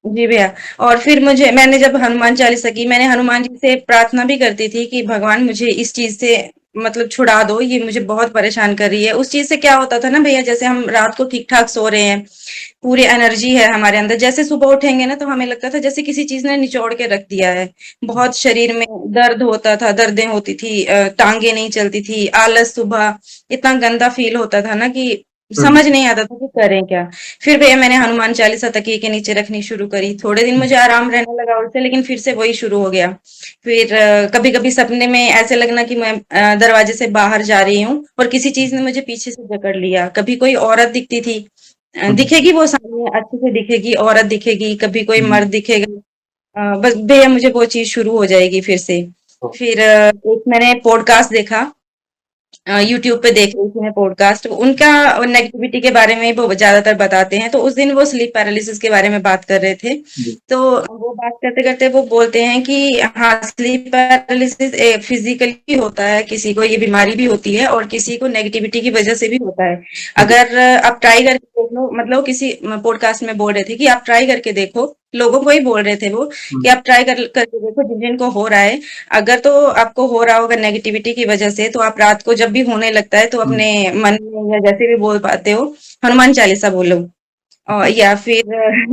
जी भैया, और फिर मैंने जब हनुमान चालीसा की, मैंने हनुमान जी से प्रार्थना भी करती थी कि भगवान मुझे इस चीज से मतलब छुड़ा दो, ये मुझे बहुत परेशान कर रही है। उस चीज से क्या होता था ना भैया, जैसे हम रात को ठीक ठाक सो रहे हैं, पूरी एनर्जी है हमारे अंदर, जैसे सुबह उठेंगे ना तो हमें लगता था जैसे किसी चीज ने निचोड़ के रख दिया है। बहुत शरीर में दर्द होता था, दर्दें होती थी, टांगे नहीं चलती थी, आलस सुबह, इतना गंदा फील होता था ना कि समझ नहीं आता था कि करें क्या। फिर भैया मैंने हनुमान चालीसा तकिए के नीचे रखनी शुरू करी, थोड़े दिन मुझे आराम रहने लगा उससे, लेकिन फिर से वही शुरू हो गया। फिर कभी कभी सपने में ऐसे लगना कि मैं दरवाजे से बाहर जा रही हूँ और किसी चीज ने मुझे पीछे से जकड़ लिया। कभी कोई औरत दिखती थी, दिखेगी वो सामने अच्छे से दिखेगी, औरत दिखेगी, कभी कोई मर्द दिखेगा, बस भैया मुझे वो चीज शुरू हो जाएगी फिर से। फिर एक मैंने पॉडकास्ट देखा, यूट्यूब पे देख रही थी मैं पॉडकास्ट, उनका नेगेटिविटी के बारे में वो ज्यादातर बताते हैं, तो उस दिन वो स्लीप पैरालिसिस के बारे में बात कर रहे थे। तो वो बात करते करते वो बोलते हैं कि हाँ, स्लीप पैरालिसिस फिजिकली होता है, किसी को ये बीमारी भी होती है और किसी को नेगेटिविटी की वजह से भी होता है। अगर आप ट्राई करके देख लो, मतलब किसी पॉडकास्ट में बोल रहे थे कि आप ट्राई करके देखो, लोगों को ही बोल रहे थे वो कि आप ट्राई करके देखो, जिनको हो रहा है, अगर तो आपको हो रहा होगा नेगेटिविटी की वजह से, तो आप रात को जब भी होने लगता है तो अपने मन में या जैसे भी बोल पाते हो, हनुमान चालीसा बोलो। और या फिर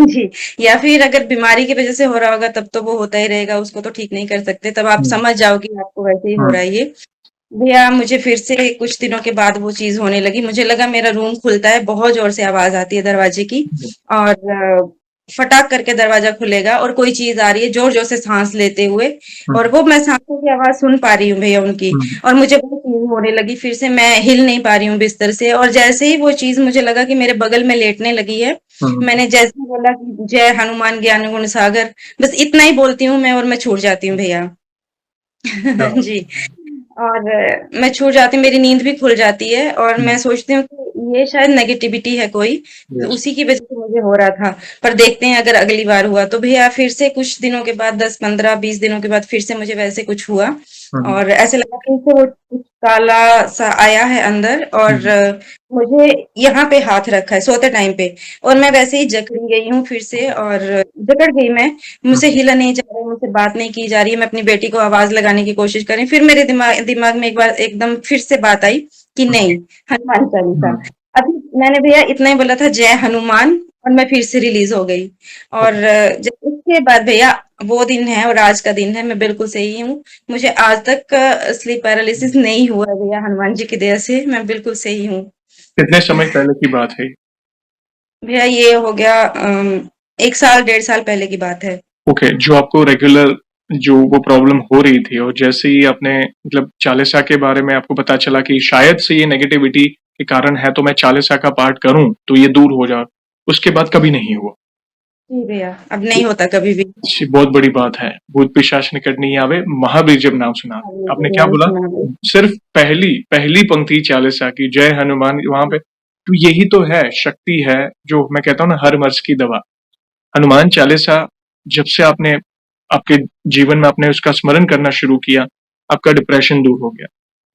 जी, या फिर अगर बीमारी की वजह से हो रहा होगा तब तो वो होता ही रहेगा, उसको तो ठीक नहीं कर सकते, तब आप समझ जाओ कि आपको वैसे ही हो रहा है ये। भैया मुझे फिर से कुछ दिनों के बाद वो चीज होने लगी, मुझे लगा मेरा रूम खुलता है, बहुत जोर से आवाज आती है दरवाजे की, और फटाक करके दरवाजा खुलेगा और कोई चीज आ रही है जोर जोर से सांस लेते हुए, और वो मैं सांसों की आवाज सुन पा रही हूँ भैया उनकी, और मुझे वो चीज होने लगी, फिर से मैं हिल नहीं पा रही हूँ बिस्तर से, और जैसे ही वो चीज मुझे लगा कि मेरे बगल में लेटने लगी है, मैंने जैसे ही बोला कि जय हनुमान ज्ञान गुण सागर, बस इतना ही बोलती हूँ मैं और मैं छूट जाती हूँ भैया। जी। और मैं छूट जाती हूँ, मेरी नींद भी खुल जाती है और मैं सोचती हूँ कि ये शायद नेगेटिविटी है कोई, तो उसी की वजह से मुझे हो रहा था। पर देखते हैं अगर अगली बार हुआ तो भैया, फिर से कुछ दिनों के बाद, 10 15 20 दिनों के बाद फिर से मुझे वैसे कुछ हुआ, और ऐसे लगा फिर से वो कुछ काला सा आया है अंदर, और मुझे यहाँ पे हाथ रखा है सोते टाइम पे, और मैं वैसे ही जकड़ी गई हूँ फिर से, और जकड़ गई मैं, मुझसे हिला नहीं जा रहा है, मुझसे बात नहीं की जा रही है, मैं अपनी बेटी को आवाज लगाने की कोशिश कर रही हूँ, फिर मेरे दिमाग दिमाग में एक बार एकदम फिर से बात आई कि नहीं, हनुमान चालीसा। अभी मैंने भैया इतना ही बोला था, जय हनुमान, और मैं फिर से रिलीज हो गई। और जब उसके बाद भैया, वो दिन है और आज का दिन है, मैं बिल्कुल सही हूँ, मुझे आज तक स्लीप पैरालिसिस नहीं हुआ है भैया, हनुमान जी की दया से मैं बिल्कुल सही हूँ। कितने समय पहले की बात है? भैया ये हो गया 1 साल 1.5 साल पहले की बात है। ओके, जो आपको रेगुलर जो वो प्रॉब्लम हो रही थी और जैसे ही आपने मतलब चालीसा के बारे में आपको पता चला कि शायद से ये नेगेटिविटी के कारण है, तो मैं चालीसा का पाठ करूं तो ये दूर हो जाए, उसके बाद कभी नहीं हुआ। जी भैया, अब नहीं होता कभी भी। अच्छी बहुत बड़ी बात है। भूत पिशाच निकट नहीं आवे, महावीर जब नाम सुना। आपने क्या नाम बोला? सुना है। सिर्फ पहली पहली पंक्ति चालीसा की, जय हनुमान, वहां पे तो यही तो है, शक्ति है, जो मैं कहता हूँ ना, हर मर्ज की दवा। हनुमान चालीसा जब से आपने आपके जीवन में आपने उसका स्मरण करना शुरू किया, आपका डिप्रेशन दूर हो गया।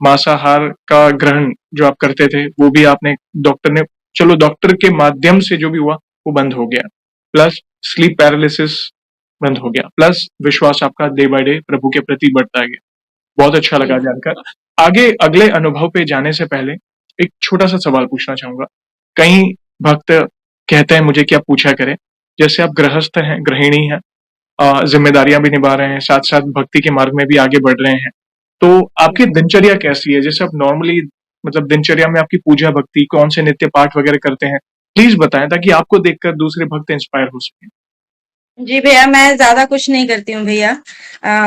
मांसाहार का ग्रहण जो आप करते थे, वो भी आपने, डॉक्टर ने, चलो डॉक्टर के माध्यम से जो भी हुआ वो बंद हो गया। प्लस स्लीप पैरालिसिस बंद हो गया, प्लस विश्वास आपका डे बाय डे प्रभु के प्रति बढ़ता गया। बहुत अच्छा लगा जी। जानकर। आगे अगले अनुभव पे जाने से पहले एक छोटा-सा सवाल पूछना चाहूँगा। कई भक्त कहते हैं मुझे कि आप पूछा करें, जैसे आप गृहस्थ हैं, गृहिणी हैं, ज़िम्मेदारियाँ भी निभा रहे हैं, साथ-साथ भक्ति के मार्ग में भी आगे बढ़ रहे हैं। तो आपकी दिनचर्या कैसी है? जैसे आप नॉर्मली मतलब दिनचर्या में आपकी पूजा भक्ति, कौन से नित्य पाठ वगैरह करते हैं? प्लीज़ बताएँ ताकि आपको देखकर दूसरे भक्त इंस्पायर हो सकें। जी भैया, मैं ज़्यादा कुछ नहीं करती हूँ भैया।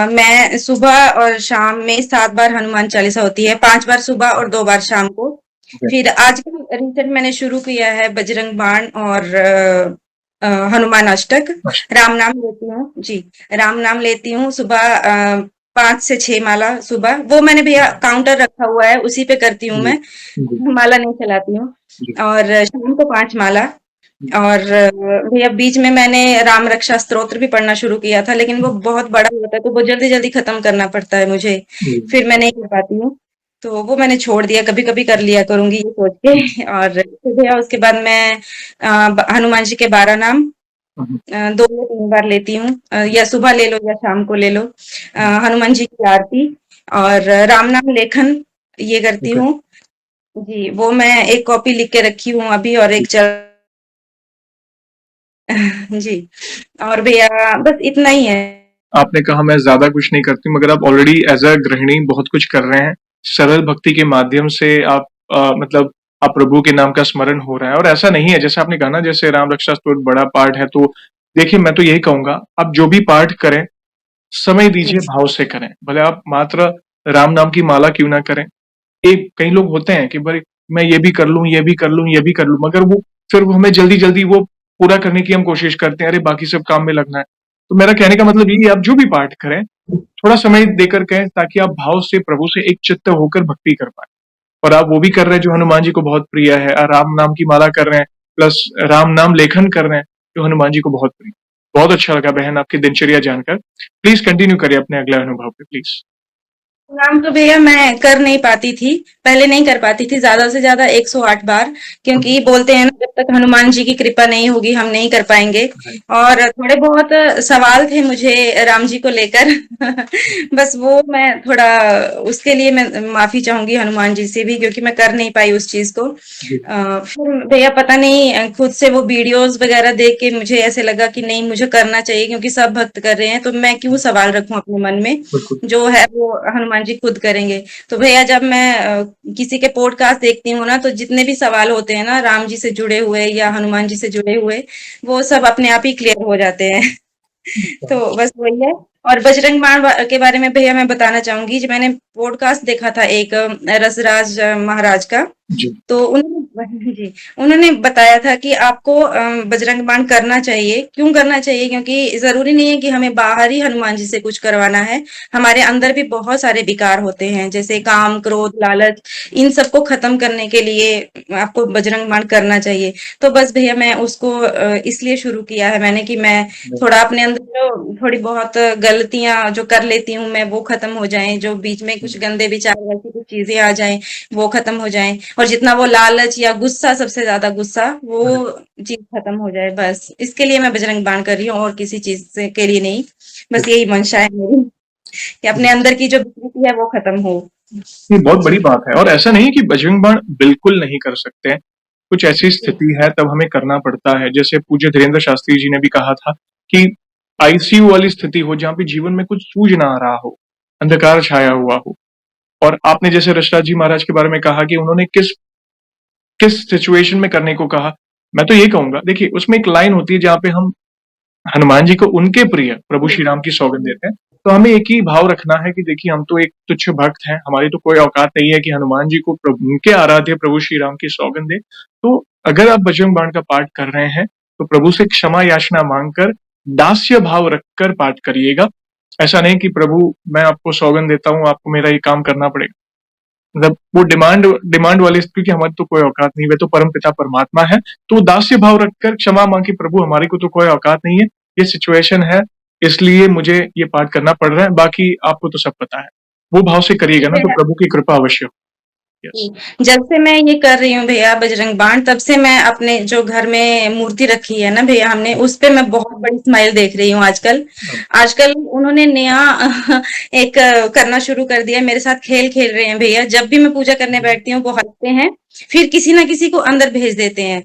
मैं सुबह और शाम में 7 बार हनुमान चालीसा होती है, 5 बार सुबह और 2 बार शाम को। ओके, फिर आजकल रिसेंट मैंने शुरू किया है बजरंग बाण और हनुमान अष्टक। अच्छा, राम नाम लेती हूँ जी, राम नाम लेती हूँ सुबह 5 से 6 माला सुबह। वो मैंने भैया काउंटर रखा हुआ है, उसी पे करती हूँ जी, मैं, जी, माला नहीं चलाती हूँ। जी, और शाम को 5 माला। जी, और भैया बीच में मैंने राम रक्षा स्तोत्र भी पढ़ना शुरू किया था, लेकिन वो बहुत बड़ा होता है तो वो जल्दी-जल्दी खत्म करना पड़ता है मुझे, जी, फिर मैं नहीं कर पाती हूँ। तो वो मैंने छोड़ दिया, कभी-कभी कर लिया करूँगी ये सोच जी, के। और फिर भैया उसके बाद मैं हनुमान जी के 12 नाम हुँ, 2 या 3 बार लेती हूँ, या सुबह ले लो या शाम को ले लो। हुँ, हनुमान जी की आरती और राम नाम लेखन ये करती ओके, हूँ। जी, वो मैं एक कॉपी लिख के रखी हूँ अभी और जी। एक चल जी। और भैया बस इतना ही है। आपने कहा मैं ज़्यादा कुछ नहीं करती मगर आप ऑलरेडी एज़ अ गृहिणी बहुत कुछ कर रहे हैं। सरल भक्ति के माध्यम से आप मतलब आप प्रभु के नाम का स्मरण हो रहा है और ऐसा नहीं है जैसे आपने कहा ना जैसे राम रक्षा स्तोत्र बड़ा पाठ है तो देखिए मैं तो यही कहूँगा आप जो भी पाठ करें, समय जी, दीजिए भाव से करें। भले आप मात्र राम नाम की माला क्यों ना करें। एक कई लोग होते हैं कि भाई मैं ये भी कर लूँ, ये भी कर लूँ, ये भी कर लूँ मगर वो फिर वो हमें जल्दी-जल्दी वो पूरा करने की हम कोशिश करते हैं, अरे बाकी सब काम में लगना है। तो मेरा कहने का मतलब यही है आप जो भी पाठ करें, थोड़ा समय देकर करें ताकि आप भाव से प्रभु से एक चित्त होकर भक्ति कर पाएँ। और आप वो भी कर रहे हैं जो हनुमान जी को बहुत प्रिय है, राम नाम की माला कर रहे हैं, प्लस राम नाम लेखन कर रहे हैं, जो हनुमान जी को बहुत प्रिय। बहुत अच्छा लगा बहन आपकी दिनचर्या जानकर। प्लीज़ कंटिन्यू करिए अपने अगले अनुभव पे प्लीज़। नाम तो भैया मैं कर नहीं पाती थी, पहले नहीं कर पाती थी, ज़्यादा से ज़्यादा 108 बार, क्योंकि बोलते हैं ना जब तक हनुमान जी की कृपा नहीं होगी हम नहीं कर पाएँगे। राइट, और थोड़े बहुत सवाल थे मुझे राम जी को लेकर। बस वो मैं थोड़ा उसके लिए मैं माफ़ी चाहूँगी हनुमान जी से भी, क्योंकि मैं कर नहीं पाई उस चीज़ को। जी, फिर भैया पता नहीं खुद से वो वीडियोज़ वग़ैरह देख के मुझे ऐसे लगा कि नहीं मुझे करना चाहिए, क्योंकि सब भक्त कर रहे हैं, तो मैं क्यों सवाल रखूँ अपने मन में। बिल्कुल, जो है वो हनुमान जी खुद करेंगे। तो भैया जब मैं किसी के पॉडकास्ट देखती हूँ ना, तो जितने भी सवाल होते हैं ना राम जी से जुड़े हुए या हनुमान जी से जुड़े हुए, वो सब अपने आप ही क्लियर हो जाते हैं। अच्छा, तो बस वही है। और बजरंग बाण के बारे में भैया मैं बताना चाहूंगी, जो मैंने पॉडकास्ट देखा था एक रसराज महाराज का। जी, तो उन्होंने जी, उन्होंने बताया था कि आपको बजरंग बाण करना चाहिए। क्यों करना चाहिए? क्योंकि ज़रूरी नहीं है कि हमें बाहर ही हनुमान जी से कुछ करवाना है। हमारे अंदर भी बहुत सारे विकार होते हैं, जैसे काम, क्रोध, लालच, इन सबको खत्म करने के लिए आपको बजरंग बाण करना चाहिए। तो बस भैया मैं उसको इसलिए शुरू किया है मैंने कि मैं थोड़ा अपने अंदर जो थोड़ी बहुत गलतियाँ जो कर लेती हूँ मैं, वो खत्म हो जाएँ, जो बीच में कुछ गंदे विचार वैसी कुछ चीज़ें आ जाएँ, वो खत्म हो जाएँ। और जितना वो लालच या गुस्सा, सबसे ज्यादा गुस्सा, वो राइट, चीज खत्म हो जाए, बस इसके लिए मैं बजरंग बाण कर रही हूँ और किसी चीज से के लिए नहीं। बस यही मंशा है मेरी कि अपने अंदर की जो विकृति है वो खत्म हो। ये बहुत बड़ी बात है और ऐसा नहीं है कि बजरंग बाण बिल्कुल नहीं कर सकते हैं। कुछ ऐसी जी, स्थिति है तब हमें करना पड़ता है। जैसे पूज्य धीरेन्द्र शास्त्री जी ने भी कहा था कि आईसीयू वाली स्थिति हो जहाँ पे जीवन में कुछ सूझ ना आ रहा हो, अंधकार छाया हुआ हो। और आपने जैसे ऋषिराज जी महाराज के बारे में कहा कि उन्होंने किस किस सिचुएशन में करने को कहा। मैं तो ये कहूँगा देखिए उसमें एक लाइन होती है जहाँ पे हम हनुमान जी को उनके प्रिय प्रभु जी, श्री राम की सौगंध देते हैं। तो हमें एक ही भाव रखना है कि देखिए हम तो एक तुच्छ भक्त हैं, हमारी तो कोई औकात नहीं है कि हनुमान जी को उनके आराध्य प्रभु श्री राम की सौगंध दें। तो अगर आप बजरंग बाण का पाठ कर रहे हैं, तो प्रभु से क्षमा याचना माँगकर, दास्य भाव रखकर पाठ करिएगा। ऐसा नहीं कि प्रभु मैं आपको सौगंध देता हूँ, आपको मेरा ये काम करना पड़ेगा। मतलब वो डिमांड डिमांड वाली क्योंकि हमारी तो कोई औकात नहीं है, वे तो परमपिता परमात्मा है। तो दास्य भाव रखकर क्षमा माँगे प्रभु हमारी को तो कोई औकात नहीं है, ये सिचुएशन है, इसलिए मुझे ये पाठ करना पड़ रहा है, बाकी आपको तो सब पता है। वो भाव से करिएगा ना तो जी, प्रभु की कृपा अवश्य हो। यस। जी। जब से मैं ये कर रही हूँ भैया बजरंग बाण, तब से मैं अपने जो घर में मूर्ति रखी है ना भैया हमने, उस पे मैं बहुत बड़ी स्माइल देख रही हूँ आजकल। आजकल उन्होंने नया एक करना शुरू कर दिया है, मेरे साथ खेल खेल रहे हैं भैया। जब भी मैं पूजा करने बैठती हूँ वो हंसते हैं, फिर किसी ना किसी को अंदर भेज देते हैं।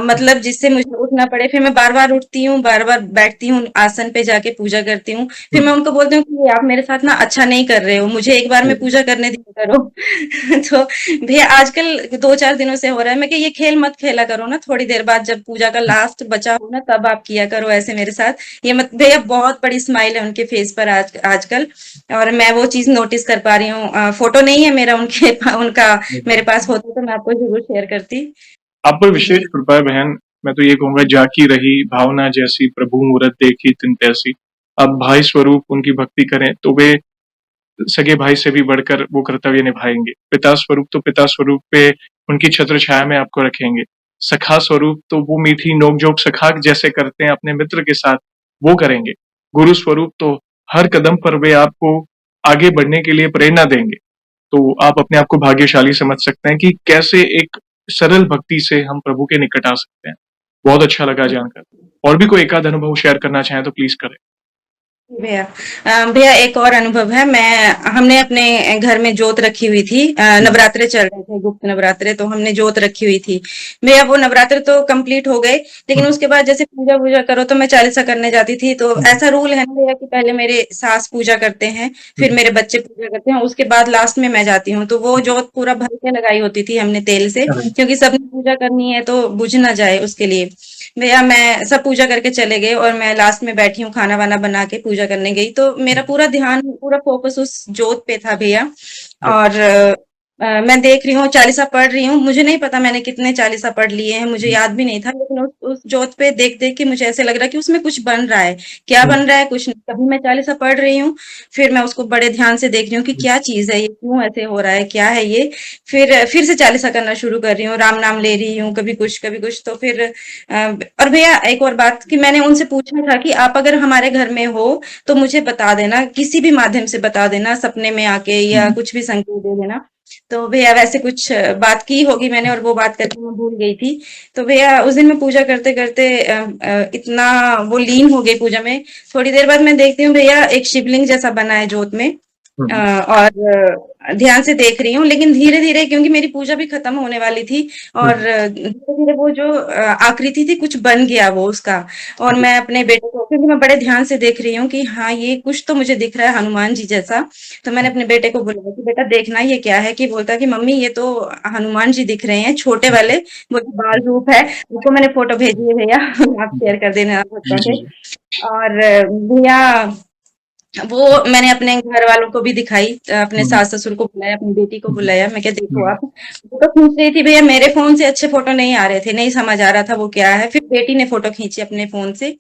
मतलब जिससे मुझे उठना पड़े, फिर मैं बार बार उठती हूँ, बार बार बैठती हूँ आसन पे जाके पूजा करती हूँ। फिर मैं उनको बोलती हूँ कि ये आप मेरे साथ ना अच्छा नहीं कर रहे हो, मुझे एक बार में पूजा करने दिया करो। तो भैया आजकल 2-4 दिनों से हो रहा है, मैं कि ये खेल मत खेला करो ना, थोड़ी देर बाद जब पूजा का लास्ट बचा हो ना तब आप किया करो ऐसे मेरे साथ। ये मत भैया, बहुत बड़ी स्माइल है उनके फेस पर आजकल, और मैं वो चीज नोटिस कर पा रही हूँ। फोटो नहीं है मेरा उनका मेरे पास होता तो मैं आपको जरूर शेयर करती। आप पर विशेष जी। कृपा है बहन। मैं तो ये कहूंगा, जाकी रही भावना जैसी, प्रभु मूरत देखी तिन तैसी। अब भाई स्वरूप उनकी भक्ति करें तो वे सगे भाई से भी बढ़कर वो कर्तव्य निभाएंगे। पिता स्वरूप तो पिता स्वरूप पे उनकी छत्र छाया में आपको रखेंगे। सखा स्वरूप तो वो मीठी नोक-झोंक सखा जैसे करते हैं अपने मित्र के साथ, वो करेंगे। गुरु स्वरूप तो हर कदम पर वे आपको आगे बढ़ने के लिए प्रेरणा देंगे। तो आप अपने आप को भाग्यशाली समझ सकते हैं कि कैसे एक सरल भक्ति से हम प्रभु के निकट आ सकते हैं। बहुत अच्छा लगा जानकर। और भी कोई एकाध अनुभव शेयर करना चाहें तो प्लीज करें। भैया भैया एक और अनुभव है। मैं हमने अपने घर में जोत रखी हुई थी। नवरात्रे चल रहे थे, गुप्त नवरात्रे, तो हमने जोत रखी हुई थी भैया। वो नवरात्र तो कंप्लीट हो गए, लेकिन उसके बाद जैसे पूजा वूजा करो तो मैं चालीसा करने जाती थी। तो ऐसा रूल है ना भैया कि पहले मेरे सास पूजा करते हैं, फिर मेरे बच्चे पूजा करते हैं, उसके बाद लास्ट में मैं जाती हूँ। तो वो जोत पूरा भर के लगाई होती थी हमने तेल से, क्योंकि सबने पूजा करनी है तो बुझ ना जाए उसके लिए। भैया मैं सब पूजा करके चले गए और मैं लास्ट में बैठी हूँ, खाना वाना बना के पूजा करने गई, तो मेरा पूरा ध्यान, पूरा फोकस उस जोत पे था भैया। और मैं देख रही हूँ चालीसा पढ़ रही हूँ, मुझे नहीं पता मैंने कितने चालीसा पढ़ लिए हैं, मुझे याद भी नहीं था, लेकिन उस जोत पे देख देख के मुझे ऐसे लग रहा है कि उसमें कुछ बन रहा है। क्या बन रहा है, कुछ नहीं। कभी मैं चालीसा पढ़ रही हूँ, फिर मैं उसको बड़े ध्यान से देख रही हूँ कि क्या चीज है ये, क्यों ऐसे हो रहा है, क्या है ये। फिर से चालीसा करना शुरू कर रही हूँ, राम नाम ले रही हूँ, कभी कुछ कभी कुछ। तो फिर और भैया एक और बात कि मैंने उनसे पूछा था कि आप अगर हमारे घर में हो तो मुझे बता देना, किसी भी माध्यम से बता देना, सपने में आके या कुछ भी संकेत दे देना। तो भैया वैसे कुछ बात की होगी मैंने, और वो बात करके मैं भूल गई थी। तो भैया उस दिन मैं पूजा करते करते इतना वो लीन हो गई पूजा में। थोड़ी देर बाद मैं देखती हूँ भैया एक शिवलिंग जैसा बना है जोत में। और ध्यान से देख रही हूँ, लेकिन धीरे धीरे, क्योंकि मेरी पूजा भी खत्म होने वाली थी, और धीरे धीरे वो जो आकृति थी कुछ बन गया वो उसका। और मैं अपने बेटे को, क्योंकि मैं बड़े ध्यान से देख रही हूँ कि हाँ ये कुछ तो मुझे दिख रहा है हनुमान जी जैसा। तो मैंने अपने बेटे को बुलाया कि बेटा देखना ये क्या है, कि बोलता कि मम्मी ये तो हनुमान जी दिख रहे हैं छोटे वाले, वो जो बाल रूप है। उसको मैंने फोटो भेजी है भैया, आप शेयर कर देना आप जी जी चाहे। जी। और भैया वो मैंने अपने घर वालों को भी दिखाई, अपने सास ससुर को बुलाया, अपनी बेटी को बुलाया, मैं क्या देखो आप। फोटो खींच रही थी भैया, मेरे फोन से अच्छे फोटो नहीं आ रहे थे, नहीं समझ आ रहा था वो क्या है। फिर बेटी ने फोटो खींची अपने फोन से,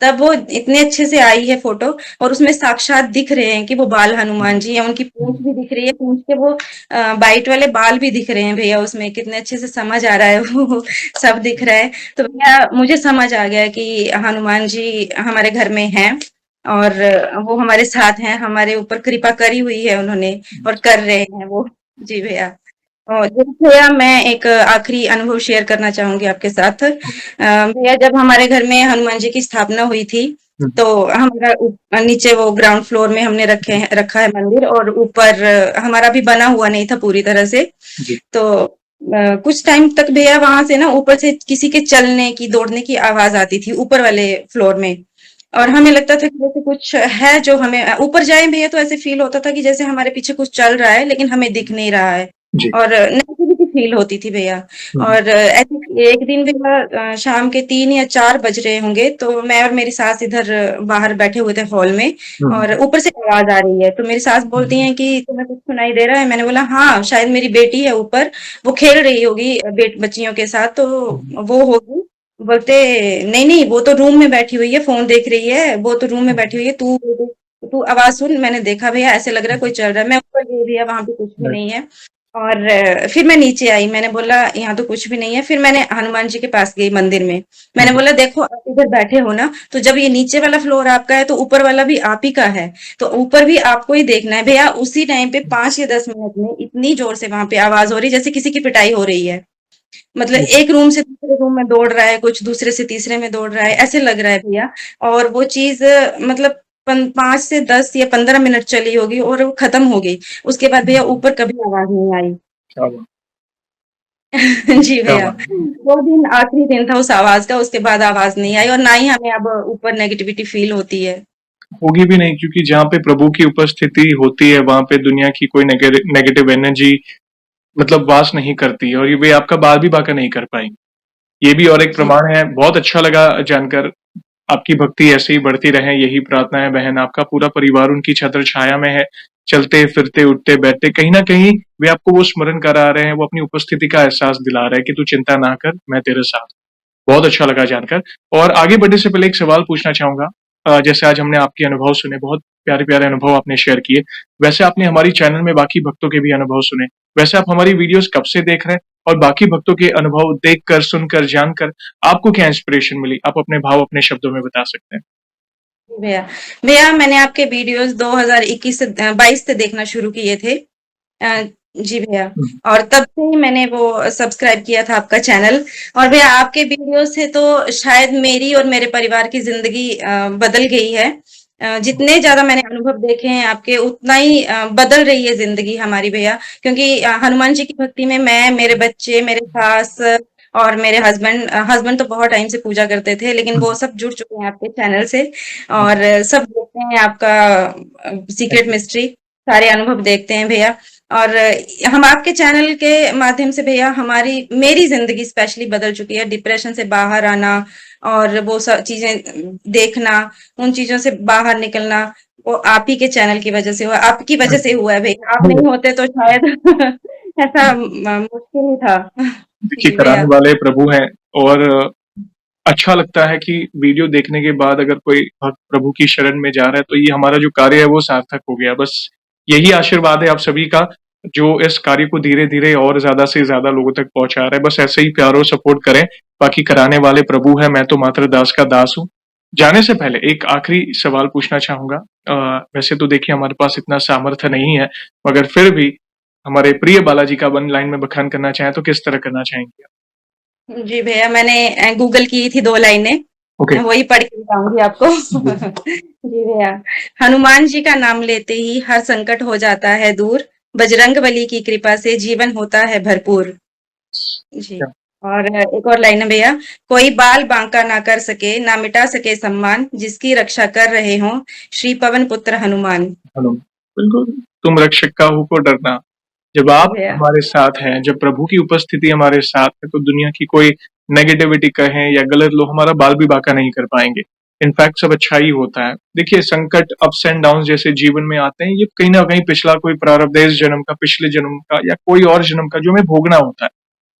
तब वो इतने अच्छे से आई है फोटो। और उसमें साक्षात दिख रहे हैं कि वो बाल हनुमान जी हैं, उनकी पूंछ भी दिख रही है, पूंछ के वो बाइट वाले बाल भी दिख रहे हैं भैया उसमें, कितने अच्छे से समझ आ रहा है वो सब दिख रहा है। तो भैया मुझे समझ आ गया कि हनुमान जी हमारे घर में हैं, और वो हमारे साथ हैं, हमारे ऊपर कृपा करी हुई है उन्होंने, और कर रहे हैं वो। जी भैया। और जी भैया मैं एक आखिरी अनुभव शेयर करना चाहूंगी आपके साथ। भैया जब हमारे घर में हनुमान जी की स्थापना हुई थी, तो हमारा नीचे वो ग्राउंड फ्लोर में हमने रखा है मंदिर, और ऊपर हमारा भी बना हुआ नहीं था पूरी तरह से। तो कुछ टाइम तक भैया वहां से ना ऊपर से किसी के चलने की, दौड़ने की आवाज आती थी ऊपर वाले फ्लोर में। और हमें लगता था कि जैसे कुछ है जो हमें, ऊपर जाए भैया तो ऐसे फील होता था कि जैसे हमारे पीछे कुछ चल रहा है लेकिन हमें दिख नहीं रहा है, जी। और नेगेटिविटी फील होती थी भैया। और ऐसे एक दिन भैया शाम के 3 या 4 बज रहे होंगे, तो मैं और मेरी सास इधर बाहर बैठे हुए थे हॉल में, और ऊपर से आवाज आ रही है। तो मेरी सास बोलती हैं कि तुम्हें कुछ सुनाई दे रहा है? मैंने बोला हाँ, शायद मेरी बेटी है ऊपर, वो खेल रही होगी बच्चियों के साथ, तो वो होगी। बोलते नहीं नहीं, वो तो रूम में बैठी हुई है, फोन देख रही है, वो तो रूम में बैठी हुई है, तू तू आवाज सुन। मैंने देखा भैया ऐसे लग रहा है कोई चल रहा है, मैं ऊपर गई भैया, वहां पे कुछ भी नहीं है। और फिर मैं नीचे आई, मैंने बोला यहाँ तो कुछ भी नहीं है। फिर मैंने हनुमान जी के पास गई मंदिर में। मैंने हम्म, बोला देखो आप इधर बैठे हो ना, तो जब ये नीचे वाला फ्लोर आपका है तो ऊपर वाला भी आप ही का है, तो ऊपर भी आपको ही देखना है भैया। उसी टाइम पे 5 या 10 मिनट में इतनी जोर से वहां पे आवाज हो रही है जैसे किसी की पिटाई हो रही है। मतलब एक रूम से दूसरे रूम में दौड़ रहा है, कुछ दूसरे से तीसरे में दौड़ रहा है, ऐसे लग रहा है भैया। और वो चीज मतलब 5 से 10 या 15 मिनट चली होगी और वो खत्म हो गई। उसके बाद भैया ऊपर कभी आवाज नहीं आई। क्या बात जी क्या भैया, बात है। वो दिन आखिरी दिन था उस आवाज का। उसके बाद आवाज नहीं आई और ना ही हमें अब ऊपर नेगेटिविटी फील होती है। होगी भी नहीं, क्योंकि जहाँ पे प्रभु की उपस्थिति होती है वहां पे दुनिया की कोई नेगेटिव एनर्जी मतलब वास नहीं करती है, और ये वे आपका बाल भी बाका नहीं कर पाएंगे। ये भी और एक जी प्रमाण है। बहुत अच्छा लगा जानकर। आपकी भक्ति ऐसे ही बढ़ती रहे, यही प्रार्थना है बहन। आपका पूरा परिवार उनकी छत्र छाया में है। चलते फिरते उठते बैठते कहीं ना कहीं वे आपको वो स्मरण करा रहे हैं, वो अपनी उपस्थिति का एहसास दिला रहे हैं कि तू चिंता ना कर, मैं तेरे साथ। बहुत अच्छा लगा जानकर। और आगे बढ़ने से पहले एक सवाल पूछना चाहूंगा। जैसे आज हमने आपके अनुभव सुने, बहुत प्यारे प्यारे अनुभव आपने शेयर किए। वैसे आपने हमारी चैनल में बाकी भक्तों के भी अनुभव सुने। वैसे आप हमारी वीडियोस कब से देख रहे हैं, और बाकी भक्तों के अनुभव देखकर, सुनकर, जानकर आपको क्या इंस्पिरेशन मिली? आप अपने भाव अपने शब्दों में बता सकते हैं। भैया, भैया मैंने आपके वीडियोस 2021 से 22 से देखना शुरू किए थे। अ, जी भैया। हम्म, और तब से ही मैंने वो सब्सक्राइब किया था आपका चैनल। और भैया आपके वीडियो से तो शायद मेरी और मेरे परिवार की जिंदगी बदल गई है। जितने ज्यादा मैंने अनुभव देखे हैं आपके, उतना ही बदल रही है जिंदगी हमारी भैया। क्योंकि हनुमान जी की भक्ति में मैं, मेरे बच्चे, मेरे सास और मेरे हस्बैंड, हस्बैंड तो बहुत टाइम से पूजा करते थे, लेकिन वो हम्म, सब जुड़ चुके हैं आपके चैनल से। हम्म, और सब देखते हैं आपका सीक्रेट मिस्ट्री, सारे अनुभव देखते हैं भैया। और हम आपके चैनल के माध्यम से भैया, हमारी मेरी जिंदगी स्पेशली बदल चुकी है। डिप्रेशन से बाहर आना और वो सब चीजें देखना, उन चीजों से बाहर निकलना, वो आप ही के चैनल की वजह से हुआ, आपकी वजह से हुआ है भैया। आप नहीं होते तो शायद ऐसा मुश्किल ही था। देखिए, जी कराने भैया। वाले प्रभु हैं। और अच्छा लगता है कि वीडियो देखने के बाद अगर कोई भक्त प्रभु की शरण में जा रहा है, तो ये हमारा जो कार्य है वो सार्थक हो गया। बस यही आशीर्वाद है आप सभी का, जो इस कार्य को धीरे धीरे और ज्यादा से ज्यादा लोगों तक पहुंचा रहा है। बस ऐसे ही प्यारो सपोर्ट करें। बाकी कराने वाले प्रभु है, मैं तो मात्र दास का दास हूँ। जाने से पहले एक आखिरी सवाल पूछना चाहूंगा। वैसे तो देखिए हमारे पास इतना सामर्थ्य नहीं है, मगर फिर भी हमारे प्रिय बालाजी का वन लाइन में बखान करना चाहें तो किस तरह करना चाहेंगे? जी भैया, मैंने गूगल की थी 2 लाइनें, ओके। वही पढ़ के बताऊंगी आपको। जी भैया। हनुमान जी का नाम लेते ही हर संकट हो जाता है दूर, बजरंग बली की कृपा से जीवन होता है भरपूर। जी। और एक और लाइन है भैया, कोई बाल बांका ना कर सके, ना मिटा सके सम्मान, जिसकी रक्षा कर रहे हो श्री पवन पुत्र हनुमान। हेलो। बिल्कुल। तुम रक्षक का हो को डरना। जब जी आप भैया। हमारे साथ हैं, जब प्रभु की उपस्थिति हमारे साथ है, तो दुनिया की कोई नेगेटिविटी कहें या गलत लोग हमारा बाल भी बांका नहीं कर पाएंगे। इनफैक्ट सब अच्छा ही होता है। देखिए, संकट अप्स एंड डाउन जैसे जीवन में आते हैं, ये कहीं ना कहीं पिछला कोई प्रारब्ध है, इस जन्म का, पिछले जन्म का, या कोई और जन्म का जो हमें भोगना होता है।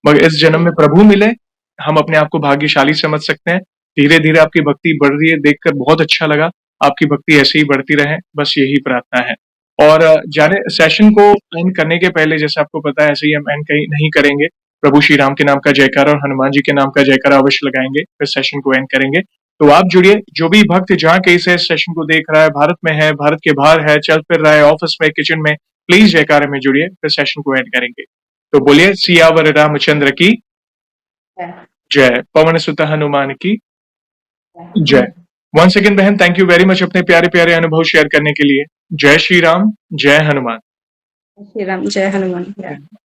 मगर इस जन्म जी। में प्रभु मिले, हम अपने आप को भाग्यशाली समझ सकते हैं। धीरे धीरे आपकी भक्ति बढ़ रही है, देखकर बहुत अच्छा लगा। आपकी भक्ति ऐसे ही बढ़ती रहे, बस यही प्रार्थना है। और जाने सेशन को एंड करने के पहले, जैसे आपको पता है, ऐसे ही हम एंड कहीं नहीं करेंगे। प्रभु श्री राम के नाम का जयकारा और हनुमान जी के नाम का जयकारा अवश्य लगाएंगे, फिर सेशन को एंड करेंगे। तो आप जुड़िए, जो भी भक्त जहाँ कहीं से इस सेशन को देख रहा है, भारत में है, भारत के बाहर है, चल फिर रहा है, ऑफिस में, किचन में, प्लीज जयकारे में जुड़िए, फिर सेशन को एंड करेंगे। तो बोलिए, सियावर रामचंद्र की जय, पवन सुत हनुमान की जय। वन सेकेंड बहन, थैंक यू वेरी मच अपने प्यारे प्यारे अनुभव शेयर करने के लिए। जय श्री राम, जय हनुमान। श्री राम, जय हनुमान।